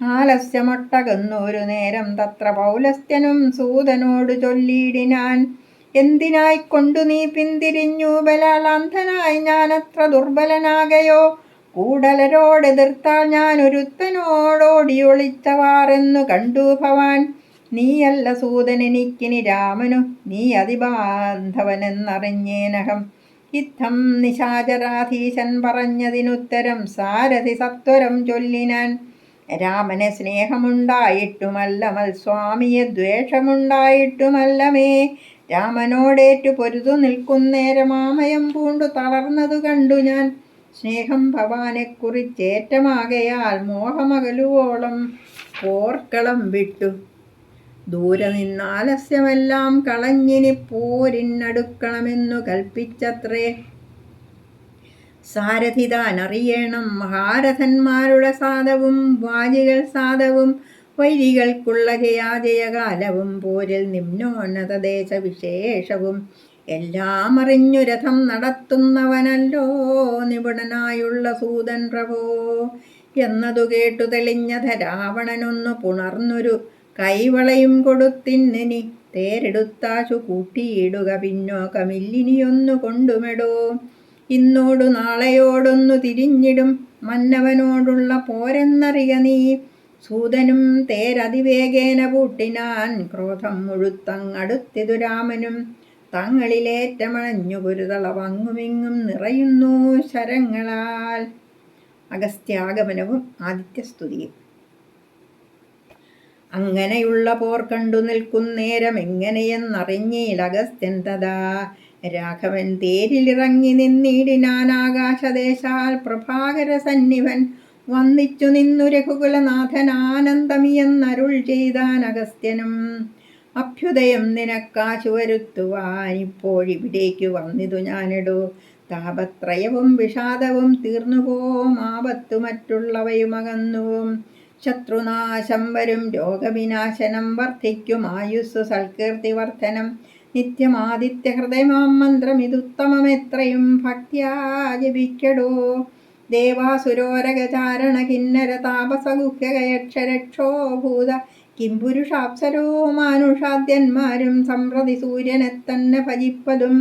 S1: ആലസ്യമൊട്ടകന്നൊരു നേരം തത്ര പൗലസ്ത്യനും സൂതനോടു ചൊല്ലിയിടിനാൻ. എന്തിനായിക്കൊണ്ടു നീ പിന്തിരിഞ്ഞു ബലാലാന്ധനായി ഞാനത്ര ദുർബലനാകയോ. കൂടലരോടെതിർത്താൽ ഞാനൊരുത്തനോടോടിയൊളിച്ചവാറെന്നു കണ്ടു ഭവാൻ. നീയല്ല സൂതനെനിക്കിനി രാമനു നീ അതിബാന്ധവനെന്നറിഞ്ഞേനഹം. യുദ്ധം നിശാചരാധീശൻ പറഞ്ഞതിനുത്തരം സാരഥി സത്വരം ചൊല്ലിനാൻ. രാമനെ സ്നേഹമുണ്ടായിട്ടുമല്ല മൽസ്വാമിയെ ദ്വേഷമുണ്ടായിട്ടുമല്ലമേ. രാമനോടേറ്റു പൊരുതു നിൽക്കുന്നേരമാമയം പൂണ്ടു തളർന്നതു കണ്ടു ഞാൻ. സ്നേഹം ഭവാനെക്കുറിച്ചേറ്റമാകയാൽ മോഹമകലുവോളം പോർക്കളം വിട്ടു. ദൂരെ നിന്നാലസ്യമെല്ലാം കളഞ്ഞിനി പോരിനടുക്കണമെന്നു കൽപ്പിച്ചത്രേ. സാരഥിതാൻ അറിയണം മഹാരഥന്മാരുടെ സാധവും വാജികൾ സാധവും. വൈരികൾക്കുള്ള ജയാജയകാലവും പോരിൽ നിമ്നോന്നത ദേശവിശേഷവും. എല്ലാം അറിഞ്ഞു രഥം നടത്തുന്നവനല്ലോ നിപുണനായുള്ള സൂതൻ പ്രഭോ. എന്നതു കേട്ടു തെളിഞ്ഞത രാവണനൊന്നു പുണർന്നൊരു കൈവളയും കൊടുത്തിന്നിനി. തേരെടുത്താശു കൂട്ടിയിടുക പിന്നോക്കമില്ലിനിയൊന്നു കൊണ്ടുമെടോ. ഇന്നോടു നാളെയോടൊന്നു തിരിഞ്ഞിടും മന്നവനോടുള്ള പോരെന്നറിയ നീ. സൂതനും തേരതിവേഗേന പൂട്ടിനാൻ. ക്രോധം മുഴുത്തങ്ങടുത്തിതു രാമനും. തങ്ങളിലേറ്റമണഞ്ഞു പൊരുതളവങ്ങുമിങ്ങും നിറയുന്നു ശരങ്ങളാൽ. അഗസ്ത്യാഗമനവും ആദിത്യസ്തുതിയും. അങ്ങനെയുള്ള പോർ കണ്ടു നിൽക്കുന്നേരം എങ്ങനെയെന്നറിഞ്ഞീലഗസ്ത്യൻ തഥാ. രാഘവൻ തേരിലിറങ്ങി നിന്നിടിനാൻ. ആകാശദേശാൽ പ്രഭാകര സന്നിഭൻ വന്നിച്ചു നിന്നു രഘുകുലനാഥൻ. ആനന്ദമിയെന്നരുൾ ചെയ്താൻ അഗസ്ത്യനും. അഭ്യുദയം നിനക്കാശു വരുത്തുവാൻ ഇപ്പോഴിവിടേക്കു വന്നിതു ഞാനെടോ. താപത്രയവും വിഷാദവും തീർന്നുപോം. ആപത്തു മറ്റുള്ളവയുമകന്നുവും. ശത്രുനാശം വരും രോഗവിനാശനം. വർദ്ധിക്കും ആയുസ്സു സൽകീർത്തി വർദ്ധനം. നിത്യമാദിത്യ ഹൃദയമാം മന്ത്രമിതുത്തമമെത്രയും ഭക്ത്യാ ജപിക്കടോ. ദേവാസുരോരഗചാരണ കിന്നര താപസഗുഹ്യകയക്ഷരക്ഷോഭൂത. കിം പുരുഷാപ്സരോ മാനുഷാദ്യന്മാരും സംപ്രതി സൂര്യനെ തന്നെ ഭജിപ്പതും.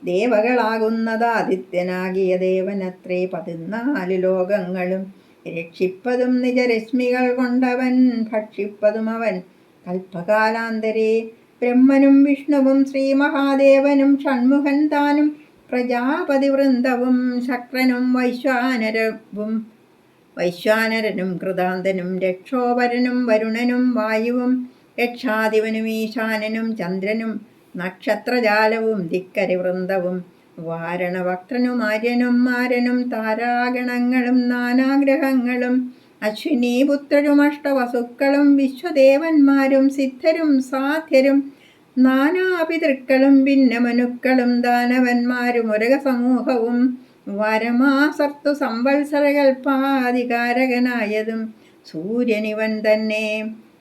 S1: ദേവകളാകുന്നതാദിത്യനാകിയ ദേവനത്രേ 14 ലോകങ്ങളും രക്ഷിപ്പതും. നിജരശ്മികൾ കൊണ്ടവൻ ഭക്ഷിപ്പതും അവൻ കൽപ്പകാലാന്തരേ. ബ്രഹ്മനും വിഷ്ണുവും ശ്രീ മഹാദേവനും ഷൺമുഖൻ താനും പ്രജാപതി വൃന്ദവും ശക്രനും വൈശ്വാനരനും കൃതാന്തനും രക്ഷോപരനും വരുണനും വായുവും രക്ഷാധിപനും ഈശാനനും ചന്ദ്രനും നക്ഷത്രജാലവും ധിക്കരി വൃന്ദവും വാരണവക്ത്രനും ആര്യനും മാരനും താരാഗണങ്ങളും നാനാഗ്രഹങ്ങളും അശ്വിനീ പുത്രരും അഷ്ടവസുക്കളും വിശ്വദേവന്മാരും സിദ്ധരും സാധ്യരും നാനാപിതൃക്കളും ഭിന്നമനുക്കളും ദാനവന്മാരും ഉരക സമൂഹവും വരമാസർത്തു സംവത്സരകൽപ്പാധികാരകനായതും സൂര്യനിവൻ തന്നെ.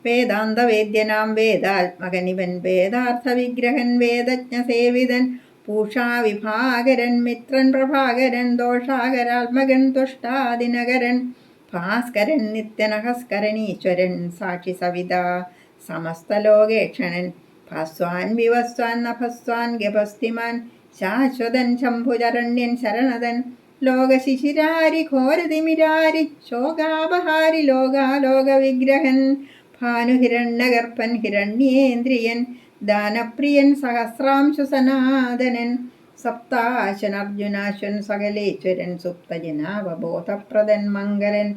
S1: വേദാന്തവേദ്യനാം വേദാത്മകനിവൻ വേദാർത്ഥ വിഗ്രഹൻ വേദജ്ഞ സേവിതൻ പൂഷാ വിഭാകരൻ മിത്രൻ പ്രഭാകരൻ ദോഷാകരാത്മകൻ തുഷ്ടാദിനകരൻ ഭാസ്കരൻ നിത്യനഹസ്കരൻ ഈശ്വരൻ സാക്ഷി സവിത സമസ്തലോകേക്ഷണൻ ഭാസ്വാൻ വിവസ്വാൻ നഭസ്വാൻ ഗപസ്തിമാൻ ശാശ്വതൻ ശംഭുചരണ്യൻ ശരണതൻ ലോകശിശിരാരി ഘോരതിമിരാരി ശോകാപഹാരി ലോകാലോക വിഗ്രഹൻ ഭാനുഹിരണ്യഗർഭൻ ഹിരണ്യേന്ദ്രിയൻ ദാനപ്രിയൻ സഹസ്രാംശു സനാതനൻ സപ്താശൻ അർജുനാശ്വൻ സകലേശ്വരൻ സുപ്തജനാവബോധപ്രദൻ മംഗലൻ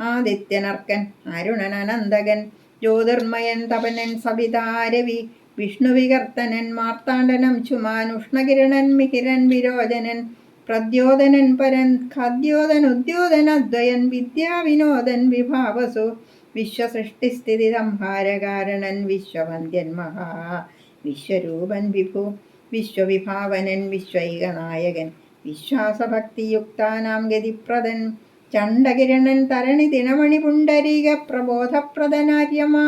S1: ആദിത്യനർക്കൻ അരുണൻ അനന്തകൻ ജ്യോതിർമയൻ തപനൻ സവിതാരവി വിഷ്ണുവികർത്തനൻ മാർത്താണ്ഡനം ചുമാൻ ഉഷ്ണകിരണൻ മിഹിരൻ വിരോചനൻ പ്രദ്യോതനൻ പരൻ ഖദ്യോതനുദ്യോതനദ്വയൻ വിദ്യാവിനോദൻ വിഭാവസു വിശ്വസൃഷ്ടിസ്ഥിതി സംഹാരകാരണൻ വിശ്വവന്ദ്യൻ മഹാ വിശ്വരൂപൻ വിഭു വിശ്വവിഭാവനൻ വിശ്വൈകനായകൻ വിശ്വാസഭക്തിയുക്താനാം ഗതിപ്രദൻ ചണ്ഡകിരണൻ തരണി ദിനമണി പുണ്ടരീക പ്രബോധപ്രദനാര്യമാ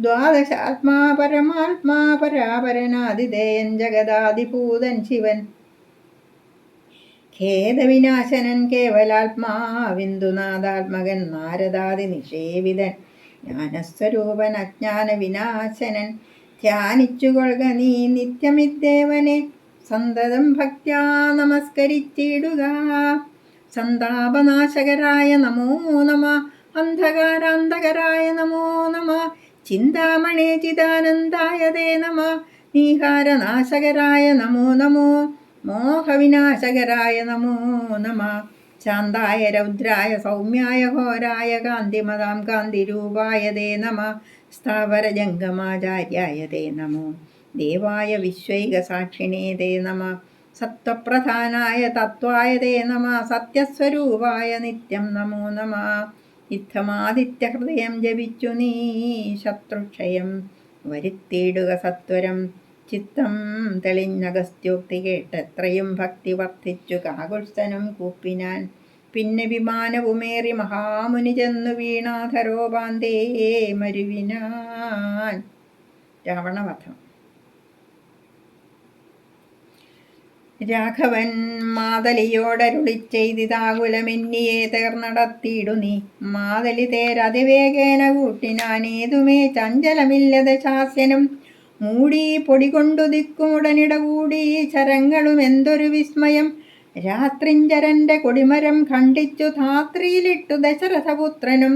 S1: ദ്വാദശാത്മാ പരമാത്മാ പരാപരനാദിദേയൻ ജഗദാദിഭൂതൻ ശിവൻ ഖേദവിനാശനൻ കേവലാത്മാ വിന്ദുനാഥാത്മകൻ നാരദാദി നിഷേവിതൻ ജ്ഞാനസ്വരൂപൻ അജ്ഞാന വിനാശനൻ ധ്യാനിച്ചുകൊള്ളുക നീ നിത്യമിദ്ദേവനെ സന്തതം ഭക്ത്യാ നമസ്കരിച്ചിടുക. സന്താപനാശകരായ നമോ നമ അന്ധകാരാന്തകരായ നമോ നമ ചിന്താമണേ ചിദാനന്ദായ തേ നമ നീഹാരനാശകരായ നമോ നമോ മോഹവിനാശകരായ നമോ നമ ശാന്തായ രൗദ്രായ സൗമ്യായ ഘോരായ കാന്തിമതാം കാന്തിരൂപായ തേ നമ സ്ഥാവരജംഗമാചാര്യായ തേ നമോ ദേവായ വിശ്വൈകസാക്ഷിണേ തേ നമ സത്വപ്രധാനായ തത്വായ തേ നമ സത്യസ്വരൂപായ നിത്യം നമോ നമ ഇത്തമാദിത്യഹൃദയം ജപിച്ചു നീ ശത്രുക്ഷയം വരുത്തിയിടുക സത്വരം ചിത്തം തെളിഞ്ഞഗസ്ത്യോക്തി കേട്ടെത്രയും ഭക്തി വർദ്ധിച്ചു കാകുത്സനം കൂപ്പിനാൻ പിന്നെ വിമാനവുമേറി മഹാമുനി ചെന്നു വീണാധരോപാന്തേ മരുവിനാൻ. രാവണവധം. രാഘവൻ മാതലിയോടരുളിച്ചെയ്തിതാകുലമെന്നിയെ തേർന്നടത്തിയിടു നീ മാതലി തേരതിവേഗേന കൂട്ടിനാനേതുമേ ചഞ്ചലമില്ലത ശാസ്യനും മൂടി പൊടികൊണ്ടു ദിക്കുമുടനിട കൂടി ചരങ്ങളും എന്തൊരു വിസ്മയം രാത്രിഞ്ചരന്റെ കൊടിമരം ഖണ്ഡിച്ചു ധാത്രിയിലിട്ടു ദശരഥപുത്രനും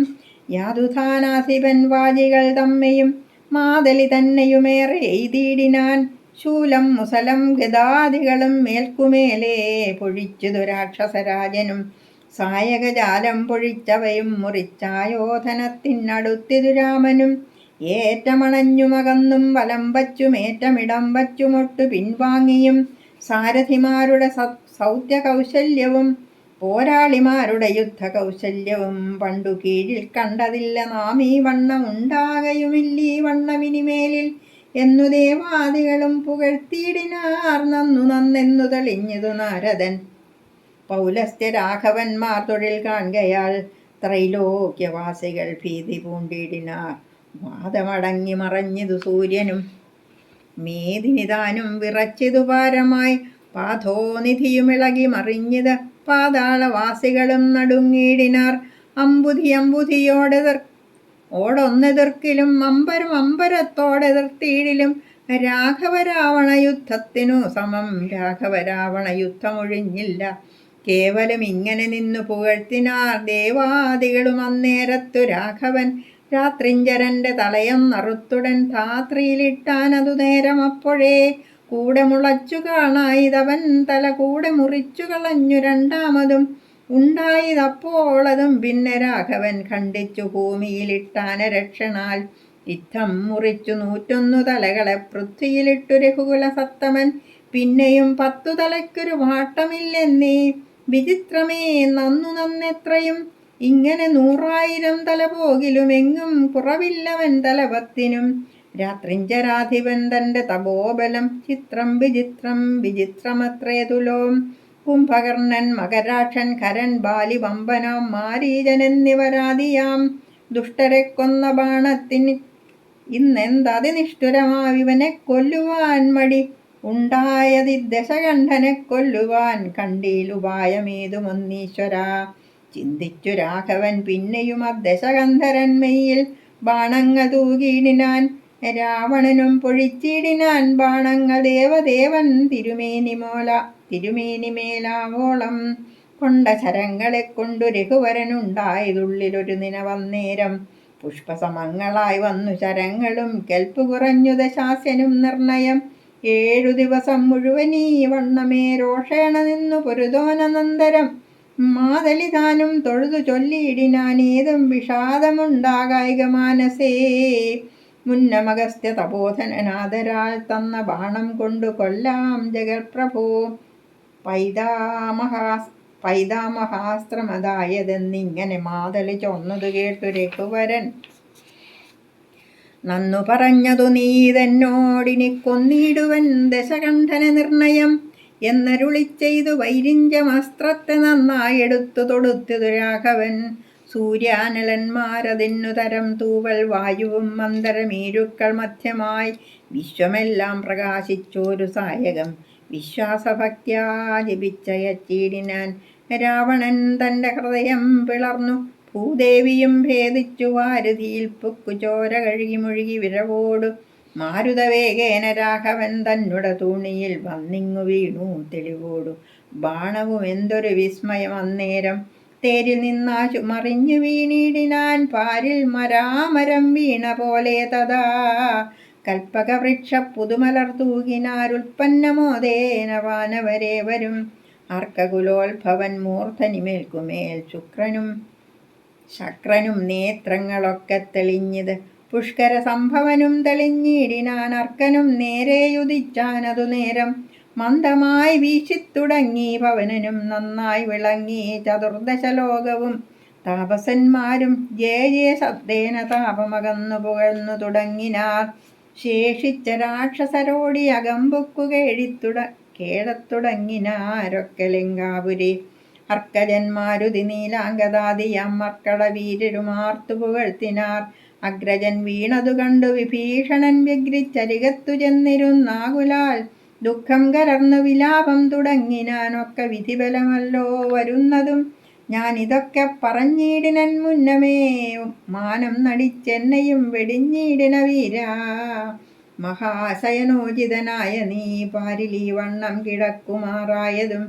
S1: യാതുധാനാസിപൻ വാജികൾ തമ്മെയും മാതലി തന്നെയുമേറെ എയ്തിയിടിനാൻ ശൂലം മുസലം ഗദാദികളും മേൽക്കുമേലേ പൊഴിച്ചതു രാക്ഷസരാജനും സായകജാലം പൊഴിച്ചവയും മുറിച്ചായോധനത്തിനടുത്തിതു രാമനും ഏറ്റമണഞ്ഞുമകന്നും വലം വച്ചുമേറ്റമിടം വച്ചുമൊട്ടു പിൻവാങ്ങിയും സാരഥിമാരുടെ സൗത്യകൗശല്യവും പോരാളിമാരുടെ യുദ്ധകൗശല്യവും പണ്ടു കീഴിൽ കണ്ടതില്ല നാം ഈ വണ്ണം ഉണ്ടാകയുമില്ലീ വണ്ണമിനിമേലിൽ എന്നു ദേവാദികളും പുകഴ്ത്തിയിടിനാർ നന്നു നന്നെന്നു തെളിഞ്ഞതു നാരദൻ. പൗലസ്ത്യ രാഘവന്മാർ തൊഴിൽ കാൺകയാൽ ത്രൈലോക്യവാസികൾ ഭീതി പൂണ്ടിടിനാർ. വാദമടങ്ങി മറഞ്ഞിതു സൂര്യനും മേദിനിതാനും വിറച്ചിതു പാരമായി പാഥോനിധിയുമിളകി മറിഞ്ഞത് പാതാളവാസികളും നടുങ്ങിയിടിനാർ. ഓടൊന്നെതിർക്കിലും അമ്പരത്തോടെതിർത്തിയിടിലും രാഘവരാവണ യുദ്ധത്തിനു സമം രാഘവരാവണ യുദ്ധമൊഴിഞ്ഞില്ല. കേവലം ഇങ്ങനെ നിന്നു പുകഴ്ത്തിനാർ ദേവാദികളും അന്നേരത്തു രാഘവൻ രാത്രിഞ്ചരന്റെ തലയം നറുത്തുടൻ ധാത്രിയിലിട്ടാനതു നേരം അപ്പോഴേ കൂടെ മുളച്ചു കാണായിതവൻ തല കൂടെ മുറിച്ചു കളഞ്ഞു രണ്ടാമതും ഉണ്ടായതപ്പോളതും പിന്നെ രാഘവൻ ഖണ്ഡിച്ചു ഭൂമിയിലിട്ടാന രക്ഷണാൽ യുദ്ധം മുറിച്ചു 101 തലകളെ പൃഥ്വിയിലിട്ടു രഘുകുല സത്തമൻ പിന്നെയും 10 തലയ്ക്കൊരു വാട്ടമില്ലെന്നേ വിചിത്രമേ നന്നെത്രയും ഇങ്ങനെ 100,000 തല പോകിലും എങ്ങും കുറവില്ലവൻ തലപത്തിനും. രാത്രിഞ്ചരാധിപൻ തന്റെ തപോബലം ചിത്രം വിചിത്രം വിചിത്രമത്രേതുലോം. കുംഭകർണൻ, മകരാക്ഷൻ, ഖരൻ, ബാലി, വമ്പനാം, മാരീചൻ എന്നിവരാദിയാം ദുഷ്ടരെ കൊന്ന ബാണത്തിന് ഇന്നെന്തതിനിഷ്ഠുരമാവിവനെ കൊല്ലുവാൻ മടി ഉണ്ടായതി ദശകണ്ഠനെ കൊല്ലുവാൻ കണ്ടീലുപായമേതുമൊന്നീശ്വരാ. ചിന്തിച്ചു രാഘവൻ പിന്നെയും ദശകന്ധരന്മയിൽ ബാണങ്ങൾ തൂകിയിടിനാൻ. രാവണനും പൊഴിച്ചിടിനാൻ ബാണങ്ങൾ ദേവദേവൻ തിരുമേനിമേലാവോളം. കൊണ്ട ശരങ്ങളെ കൊണ്ടു രഘുവരനുണ്ടായതുള്ളിലൊരു നിനവന്നേരം. പുഷ്പസമങ്ങളായി വന്നു ശരങ്ങളും കെൽപ്പു കുറഞ്ഞു ദശാസ്യനും നിർണയം. 7 ദിവസം മുഴുവനീ വണ്ണമേ രോഷേണ നിന്നു പൊരുതോനന്തരം. മാതലിതാനും തൊഴുതു ചൊല്ലിയിടിനാനേതും വിഷാദമുണ്ടാകായിക മാനസേ. മുന്നമഗസ്ത്യ തപോധനാദരാൽ തന്ന ബാണം കൊണ്ടു കൊല്ലാം ജഗൽപ്രഭോ. പൈതാമഹാസ്ത്രമതായതെന്നിങ്ങനെ മാതലി ചൊന്നതു കേട്ടു രഘുവരൻ. നന്നു പറഞ്ഞതു നീതെന്നോടിനി കൊന്നിടുവൻ ദശകണ്ഠന നിർണയം എന്നരുളി ചെയ്തു വൈരിഞ്ചമസ്ത്രത്തെ നന്നായെടുത്തു തൊടുത്തതു രാഘവൻ. സൂര്യാനലന്മാരതിന്നു തരം തൂവൽ വായുവും മന്ദരമീരുക്കൾ മധ്യമായി വിശ്വമെല്ലാം പ്രകാശിച്ചോരു സായകം വിശ്വാസഭക്ത്യാ ജപിച്ചയച്ചീടിനാൻ. രാവണൻ തന്റെ ഹൃദയം പിളർന്നു ഭൂദേവിയും ഭേദിച്ചു വാരുതിയിൽ പൊക്കു ചോര കഴുകി മുഴുകി വിരവോടു മാരുതവേഗേന രാഘവൻ തന്നുട തൂണിയിൽ വന്നിങ്ങു വീണു തെളിവോടു. ബാണവും എന്തൊരു വിസ്മയം അന്നേരം തേരിൽ നിന്നാശു മറിഞ്ഞു വീണിടിനാൻ. പാരിൽ മരാമരം വീണ പോലെ തഥാ കൽപ്പകവൃക്ഷ പുതുമലർ തൂകിനാരുൽപ്പന്നമോദേന വാനവരേവരും. അർക്കകുലോത്ഭവൻ മൂർധനിമേൽക്കുമേൽ ശക്രനും നേത്രങ്ങളൊക്കെ തെളിഞ്ഞത്. പുഷ്കര സംഭവനും തെളിഞ്ഞിടിനാൻ. അർക്കനും നേരെയുദിച്ചാനതു നേരം. മന്ദമായി വീശിത്തുടങ്ങി പവനനും നന്നായി വിളങ്ങി ചതുർദശലോകവും. താപസന്മാരും ജയ ജയ ശബ്ദേന താപമകന്നു പുകഴ്ന്നു തുടങ്ങിനാർ. ശേഷിച്ച രാക്ഷസരോടി അകമ്പൊക്കു കേഴത്തുടങ്ങിനാരൊക്കെ ലങ്കാപുരി. അർക്കജന്മാരുതി നീലാംഗദാദിയാം മർക്കട വീരരുമാർത്തു പുകഴ്ത്തിനാർ. അഗ്രജൻ വീണതു കണ്ടു വിഭീഷണൻ വ്യഗ്രിച്ചരികത്തു ചെന്നിരുന്നാകുലാൽ ദുഃഖം കലർന്നു വിലാപം തുടങ്ങിനാനൊക്കെ വിധിബലമല്ലോ വരുന്നതും. ഞാനിതൊക്കെ പറഞ്ഞിടിനൻ മുന്നമേ മാനം നടിച്ചെന്നെയും വെടിഞ്ഞിടിന വീരാ. മഹാശയനോചിതനായ നീ പാരിലീ വണ്ണം കിടക്കുമാറായതും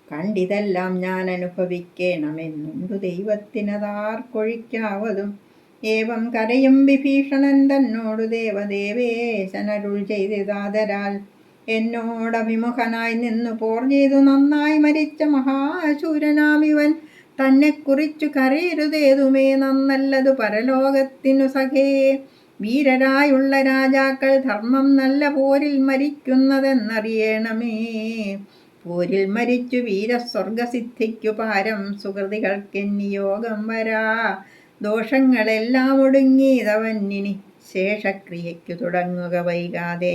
S1: കണ്ടിതെല്ലാം ഞാൻ അനുഭവിക്കണമെന്നുണ്ടു ദൈവത്തിനതാർക്കൊഴിക്കാവതും. ഏവം കരയും വിഭീഷണൻ തന്നോടു ദേവദേവേശനരുൾ ചെയ്തിതാദരാൽ. എന്നോടഭിമുഖനായി നിന്നു പോർ ചെയ്തു നന്നായി മരിച്ച മഹാശൂരനാമിവൻ. തന്നെക്കുറിച്ചു കരയരുതേതുമേ നന്നല്ലതു പരലോകത്തിനു സഖേ. വീരരായുള്ള രാജാക്കൾ ധർമ്മം നല്ല പോരിൽ മരിക്കുന്നതെന്നറിയണമേ. പോരിൽ മരിച്ചു വീരസ്വർഗസിദ്ധിക്കു പാരം സുഹൃതികൾക്കെന്നിയോഗം വരാ. ദോഷങ്ങളെല്ലാം ഒടുങ്ങിയതവന്നിനി ശേഷക്രിയയ്ക്കു തുടങ്ങുക വൈകാതെ.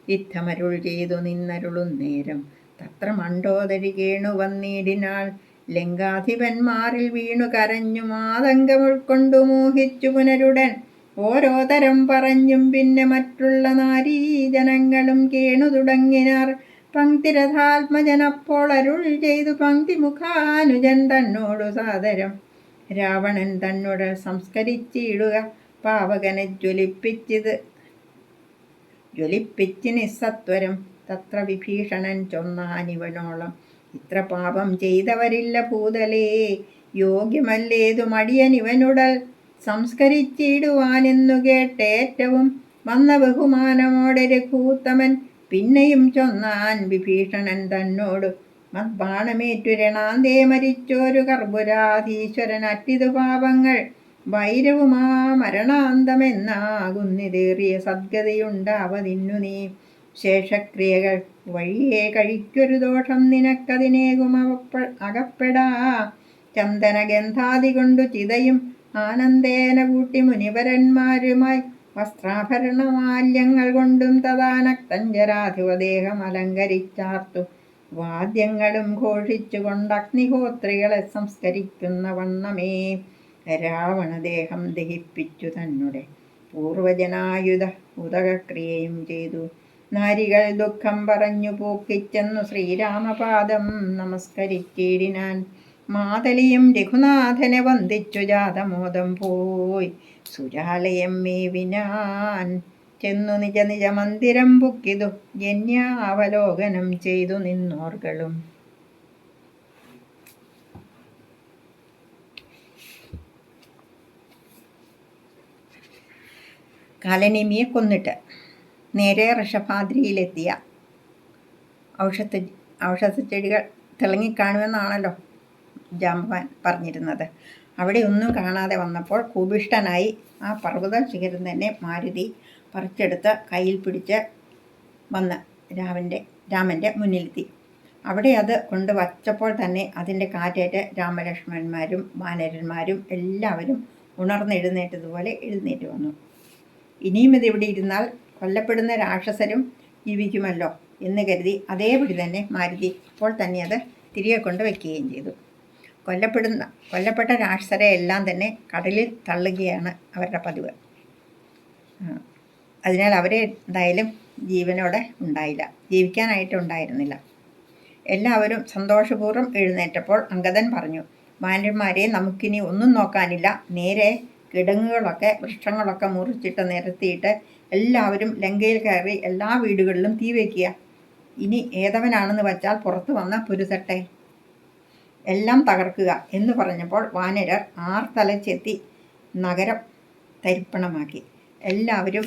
S1: യുദ്ധമരുൾ ചെയ്തു നിന്നരുളുന്നേരം തത്ര മണ്ഡോദരി കേണു വന്നിടിനാൾ. ലങ്കാധിപന്മാരിൽ വീണു കരഞ്ഞു മാതങ്കമുൾക്കൊണ്ടു മോഹിച്ചു പുനരുടൻ ഓരോ തരം പറഞ്ഞും. പിന്നെ മറ്റുള്ള നാരീജനങ്ങളും കേണു തുടങ്ങിനാർ. പങ്ക്തിരഥാത്മജനപ്പോൾ അരുൾ ചെയ്തു പങ്ക്തിമുഖാനുജൻ തന്നോടു സാദരം. രാവണൻ തന്നോട് സംസ്കരിച്ചിടുക പാവകനെ ജ്വലിപ്പിച്ച് നിസ്സത്വരം. തത്ര വിഭീഷണൻ ചൊന്നാനിവനോളം ഇത്ര പാപം ചെയ്തവരില്ല ഭൂതലേ. യോഗ്യമല്ലേതു മടിയനിവനുടൽ സംസ്കരിച്ചിടുവാനെന്നു കേട്ടേറ്റവും വന്ന ബഹുമാനമോടെ രഘൂത്തമൻ. പിന്നെയും ചൊന്നാൻ വിഭീഷണൻ തന്നോട് ബാണമേറ്റു രണാന്തേ മരിച്ചോരു കർപ്പുരാധീശ്വരൻ അറ്റിതു പാപങ്ങൾ വൈരവുമാ മരണാന്തമെന്നാകുന്നിതേറിയ സദ്ഗതിയുണ്ടാവതിന്നു നീ. ശേഷക്രിയകൾ വഴിയെ കഴിക്കൊരു ദോഷം നിനക്കതിനേകും അകപ്പെടാ. ചന്ദനഗന്ധാദി കൊണ്ടു ചിതയും ആനന്ദേന കൂട്ടി മുനിവരന്മാരുമായി വസ്ത്രാഭരണമാല്യങ്ങൾ കൊണ്ടും തഥാനക്തഞ്ചരാധിപദേഹം അലങ്കരിച്ചാർത്തു വാദ്യങ്ങളും ഘോഷിച്ചുകൊണ്ട് അഗ്നിഹോത്രികളെ സംസ്കരിക്കുന്ന വണ്ണമേ രാവണദേഹം ദഹിപ്പിച്ചു തന്നെ പൂർവജനായുധ ഉദകക്രിയയും ചെയ്തു. നാരികൾ ദുഃഖം പറഞ്ഞു പോക്കിച്ചെന്നു ശ്രീരാമപാദം നമസ്കരിച്ചിടിനാൻ. മാതലിയും രഘുനാഥനെ വന്ദിച്ചു ജാതമോദം പോയി സുരാലയം മേവിനാൻ. ചെന്നു നിജ നിജ മന്ദിരം പുക്കിതു ജന്യാവലോകനം ചെയ്തു നിന്നോർകളും. കാലനേമിയെ കൊന്നിട്ട് നേരെ ഋഷഭാദ്രിയിലെത്തിയ ഔഷധച്ചെടികൾ തിളങ്ങിക്കാണുമെന്നാണല്ലോ ജാമ്പവാൻ പറഞ്ഞിരുന്നത്. അവിടെ ഒന്നും കാണാതെ വന്നപ്പോൾ കൂപിഷ്ടനായി ആ പർവ്വത ശിഖരം തന്നെ മാരുതി പറിച്ചെടുത്ത് കയ്യിൽ പിടിച്ച് വന്ന് രാമൻ്റെ മുന്നിലെത്തി. അവിടെ അത് കൊണ്ട് വച്ചപ്പോൾ തന്നെ അതിൻ്റെ കാറ്റേറ്റ് രാമലക്ഷ്മണന്മാരും വാനരന്മാരും എല്ലാവരും ഉണർന്നെഴുന്നേറ്റതുപോലെ എഴുന്നേറ്റ് വന്നു. ഇനിയും ഇതിവിടെ ഇരുന്നാൽ കൊല്ലപ്പെടുന്ന രാക്ഷസരും ജീവിക്കുമല്ലോ എന്ന് കരുതി അതേപടി തന്നെ മാരുതി അപ്പോൾ തന്നെ അത് തിരികെ കൊണ്ട് വയ്ക്കുകയും ചെയ്തു. കൊല്ലപ്പെട്ട രാക്ഷസരെ എല്ലാം തന്നെ കടലിൽ തള്ളുകയാണ് അവരുടെ പതിവ്. അതിനാൽ അവരെ എന്തായാലും ജീവനോടെ ജീവിക്കാനായിട്ടുണ്ടായിരുന്നില്ല. എല്ലാവരും സന്തോഷപൂർവ്വം എഴുന്നേറ്റപ്പോൾ അംഗദൻ പറഞ്ഞു, വാനരന്മാരെ നമുക്കിനി ഒന്നും നോക്കാനില്ല. നേരെ കിടങ്ങുകളൊക്കെ വൃക്ഷങ്ങളൊക്കെ മുറിച്ചിട്ട് നിരത്തിയിട്ട് എല്ലാവരും ലങ്കയിൽ കയറി എല്ലാ വീടുകളിലും തീ വയ്ക്കുക. ഇനി ഏതവനാണെന്ന് വച്ചാൽ പുറത്തു വന്ന് പൊരുതട്ടെ, എല്ലാം തകർക്കുക എന്ന് പറഞ്ഞപ്പോൾ വാനരർ ആർത്തലച്ചെത്തി നഗരം തരിപ്പണമാക്കി. എല്ലാവരും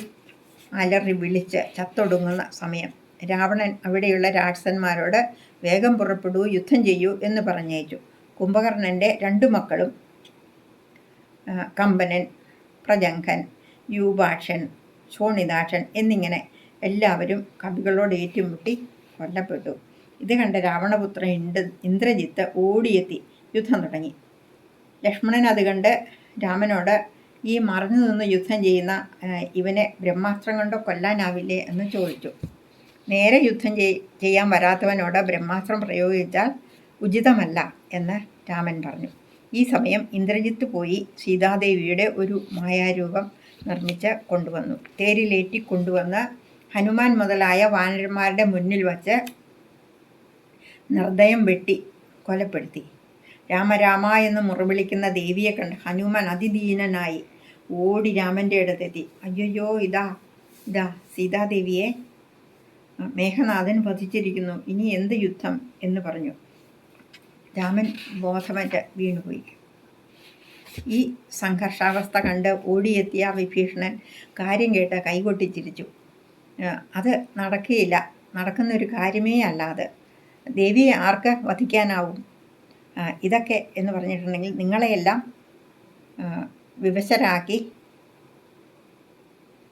S1: അലറി വിളിച്ച് ചത്തൊടുങ്ങുന്ന സമയം രാവണൻ അവിടെയുള്ള രാക്ഷസന്മാരോട് വേഗം പുറപ്പെടൂ, യുദ്ധം ചെയ്യൂ എന്ന് പറഞ്ഞയച്ചു. കുംഭകർണൻ്റെ 2 മക്കളും കമ്പനൻ, പ്രജംഘൻ, യൂപാക്ഷൻ, ശോണിതാക്ഷൻ എന്നിങ്ങനെ എല്ലാവരും കവികളോട് ഏറ്റുമുട്ടി കൊല്ലപ്പെട്ടു. ഇത് കണ്ട രാവണപുത്രൻ ഇന്ദ്രജിത്ത് ഓടിയെത്തി യുദ്ധം തുടങ്ങി. ലക്ഷ്മണൻ അത് കണ്ട് രാമനോട് ഈ മറഞ്ഞു നിന്ന് യുദ്ധം ചെയ്യുന്ന ഇവനെ ബ്രഹ്മാസ്ത്രം കൊണ്ട് കൊല്ലാനാവില്ലേ എന്ന് ചോദിച്ചു. നേരെ യുദ്ധം ചെയ്യാൻ വരാത്തവനോട് ബ്രഹ്മാസ്ത്രം പ്രയോഗിച്ചാൽ ഉചിതമല്ല എന്ന് രാമൻ പറഞ്ഞു. ഈ സമയം ഇന്ദ്രജിത്ത് പോയി സീതാദേവിയുടെ ഒരു മായാരൂപം നിർമ്മിച്ച് കൊണ്ടുവന്നു. തേരിലേറ്റി കൊണ്ടുവന്ന് ഹനുമാൻ മുതലായ വാനരന്മാരുടെ മുന്നിൽ വച്ച് നിർദ്ദയം വെട്ടി കൊലപ്പെടുത്തി. രാമരാമ എന്ന് മുറവിളിക്കുന്ന ദേവിയെ കണ്ട് ഹനുമാൻ അതിദീനനായി ഓടി രാമൻ്റെ അടുത്തെത്തി. അയ്യോ, ഇതാ സീതാദേവിയെ മേഘനാഥൻ വധിച്ചിരിക്കുന്നു, ഇനി എന്ത് യുദ്ധം എന്ന് പറഞ്ഞു. രാമൻ ബോധമറ്റ് വീണുപോയി. ഈ സംഘർഷാവസ്ഥ കണ്ട് ഓടിയെത്തിയ വിഭീഷണൻ കാര്യം കേട്ട് കൈകൊട്ടിച്ചിരിച്ചു. അത് നടക്കുകയില്ല, നടക്കുന്നൊരു കാര്യമേ അല്ലാതെ ദേവിയെ ആർക്ക് വധിക്കാനാവും? ഇതൊക്കെ എന്ന് പറഞ്ഞിട്ടുണ്ടെങ്കിൽ നിങ്ങളെയെല്ലാം വിവശരാക്കി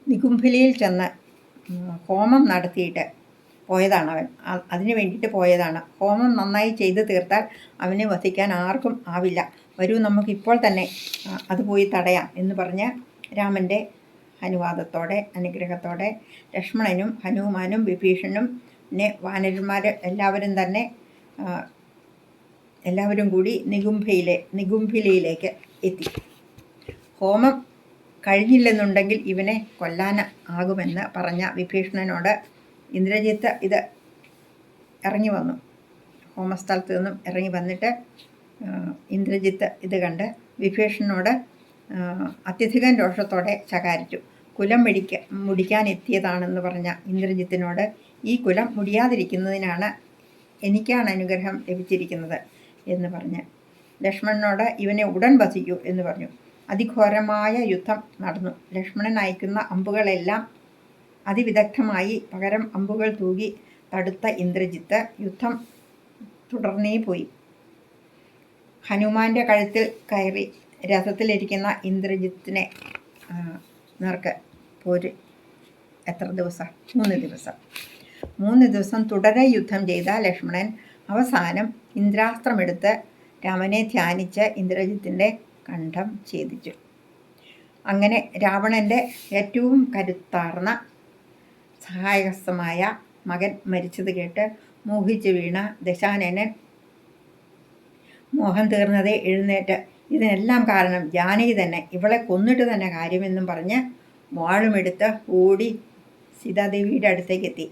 S1: നികുംഭലിയിൽ ചെന്ന് ഹോമം നടത്തിയിട്ട് പോയതാണ് അവൻ. അതിന് വേണ്ടിയിട്ട് പോയതാണ്. ഹോമം നന്നായി ചെയ്തു തീർത്താൽ അവനെ വധിക്കാൻ ആർക്കും ആവില്ല. വരൂ, നമുക്കിപ്പോൾ തന്നെ അത് പോയി തടയാം എന്ന് പറഞ്ഞ് രാമൻ്റെ അനുവാദത്തോടെ അനുഗ്രഹത്തോടെ ലക്ഷ്മണനും ഹനുമാനും വിഭീഷണനും പിന്നെ വാനരന്മാർ എല്ലാവരും കൂടി നികുംഭിലിയിലേക്ക് എത്തി. ഹോമം കഴിഞ്ഞില്ലെന്നുണ്ടെങ്കിൽ ഇവനെ കൊല്ലാൻ ആകുമെന്ന് പറഞ്ഞ വിഭീഷണനോട് ഇന്ദ്രജിത്ത് ഇത് ഇറങ്ങി വന്നു. ഹോമസ്ഥലത്ത് നിന്നും ഇറങ്ങി വന്നിട്ട് ഇന്ദ്രജിത്ത് ഇത് കണ്ട് വിഭീഷണനോട് അത്യധികം രോഷത്തോടെ ശകാരിച്ചു. കുലം മുടിക്കാൻ എത്തിയതാണെന്ന് പറഞ്ഞ ഇന്ദ്രജിത്തിനോട് ഈ കുലം മുടിയാതിരിക്കുന്നതിനാണ് എനിക്കാണ് അനുഗ്രഹം ലഭിച്ചിരിക്കുന്നത് എന്ന് പറഞ്ഞ് ലക്ഷ്മണനോട് ഇവനെ ഉടൻ വധിക്കൂ എന്ന് പറഞ്ഞു. അതിഘോരമായ യുദ്ധം നടന്നു. ലക്ഷ്മണൻ അയക്കുന്ന അമ്പുകളെല്ലാം അതിവിദഗ്ധമായി പകരം അമ്പുകൾ തൂകി തടുത്ത ഇന്ദ്രജിത്ത് യുദ്ധം തുടർന്നേ പോയി. ഹനുമാന്റെ കഴുത്തിൽ കയറി രഥത്തിലിരിക്കുന്ന ഇന്ദ്രജിത്തിനെ നേർക്ക് പോര് എത്ര ദിവസം? 3 ദിവസം. 3 ദിവസം തുടരെ യുദ്ധം ചെയ്ത ലക്ഷ്മണൻ അവസാനം ഇന്ദ്രാസ്ത്രമെടുത്ത് രാമനെ ധ്യാനിച്ച് ഇന്ദ്രജിത്തിൻ്റെ കണ്ഠം ഛേദിച്ചു. അങ്ങനെ രാവണൻ്റെ ഏറ്റവും കരുത്താർന്ന സഹായഹസ്തമായ മകൻ മരിച്ചത് കേട്ട് മോഹിച്ചു വീണ ദശാനനൻ മോഹം തീർന്നതേ എഴുന്നേറ്റ് ഇതിനെല്ലാം കാരണം ജാനകി തന്നെ, ഇവളെ കൊന്നിട്ട് തന്നെ കാര്യമെന്നും പറഞ്ഞ് വാളുമെടുത്ത് ഓടി സീതാദേവിയുടെ അടുത്തേക്ക് എത്തി.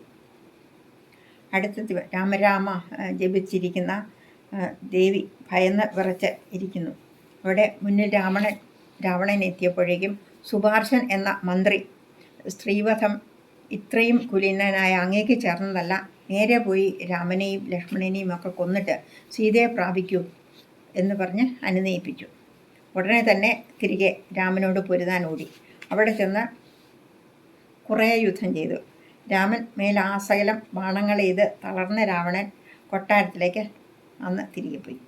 S1: അടുത്തെത്തി രാമരാമ ജപിച്ചിരിക്കുന്ന ദേവി ഭയന്ന് വിറച്ച് ഇരിക്കുന്നു. അവിടെ മുന്നിൽ രാവണൻ എത്തിയപ്പോഴേക്കും സുഭാർശൻ എന്ന മന്ത്രി, സ്ത്രീവധം ഇത്രയും കുലീനനായ അങ്ങേക്ക് ചേർന്നതല്ല, നേരെ പോയി രാമനെയും ലക്ഷ്മണനെയും ഒക്കെ കൊന്നിട്ട് സീതയെ പ്രാപിക്കൂ എന്ന് പറഞ്ഞ് അനുനയിപ്പിച്ചു. ഉടനെ തന്നെ തിരികെ രാമനോട് പൊരുതാൻ ഓടി. അവിടെ ചെന്ന് കുറേ യുദ്ധം ചെയ്തു. രാമൻ മേലാസകലം ബാണങ്ങളെയ്ത് തളർന്ന രാവണൻ കൊട്ടാരത്തിലേക്ക് അന്ന് തിരികെ പോയി.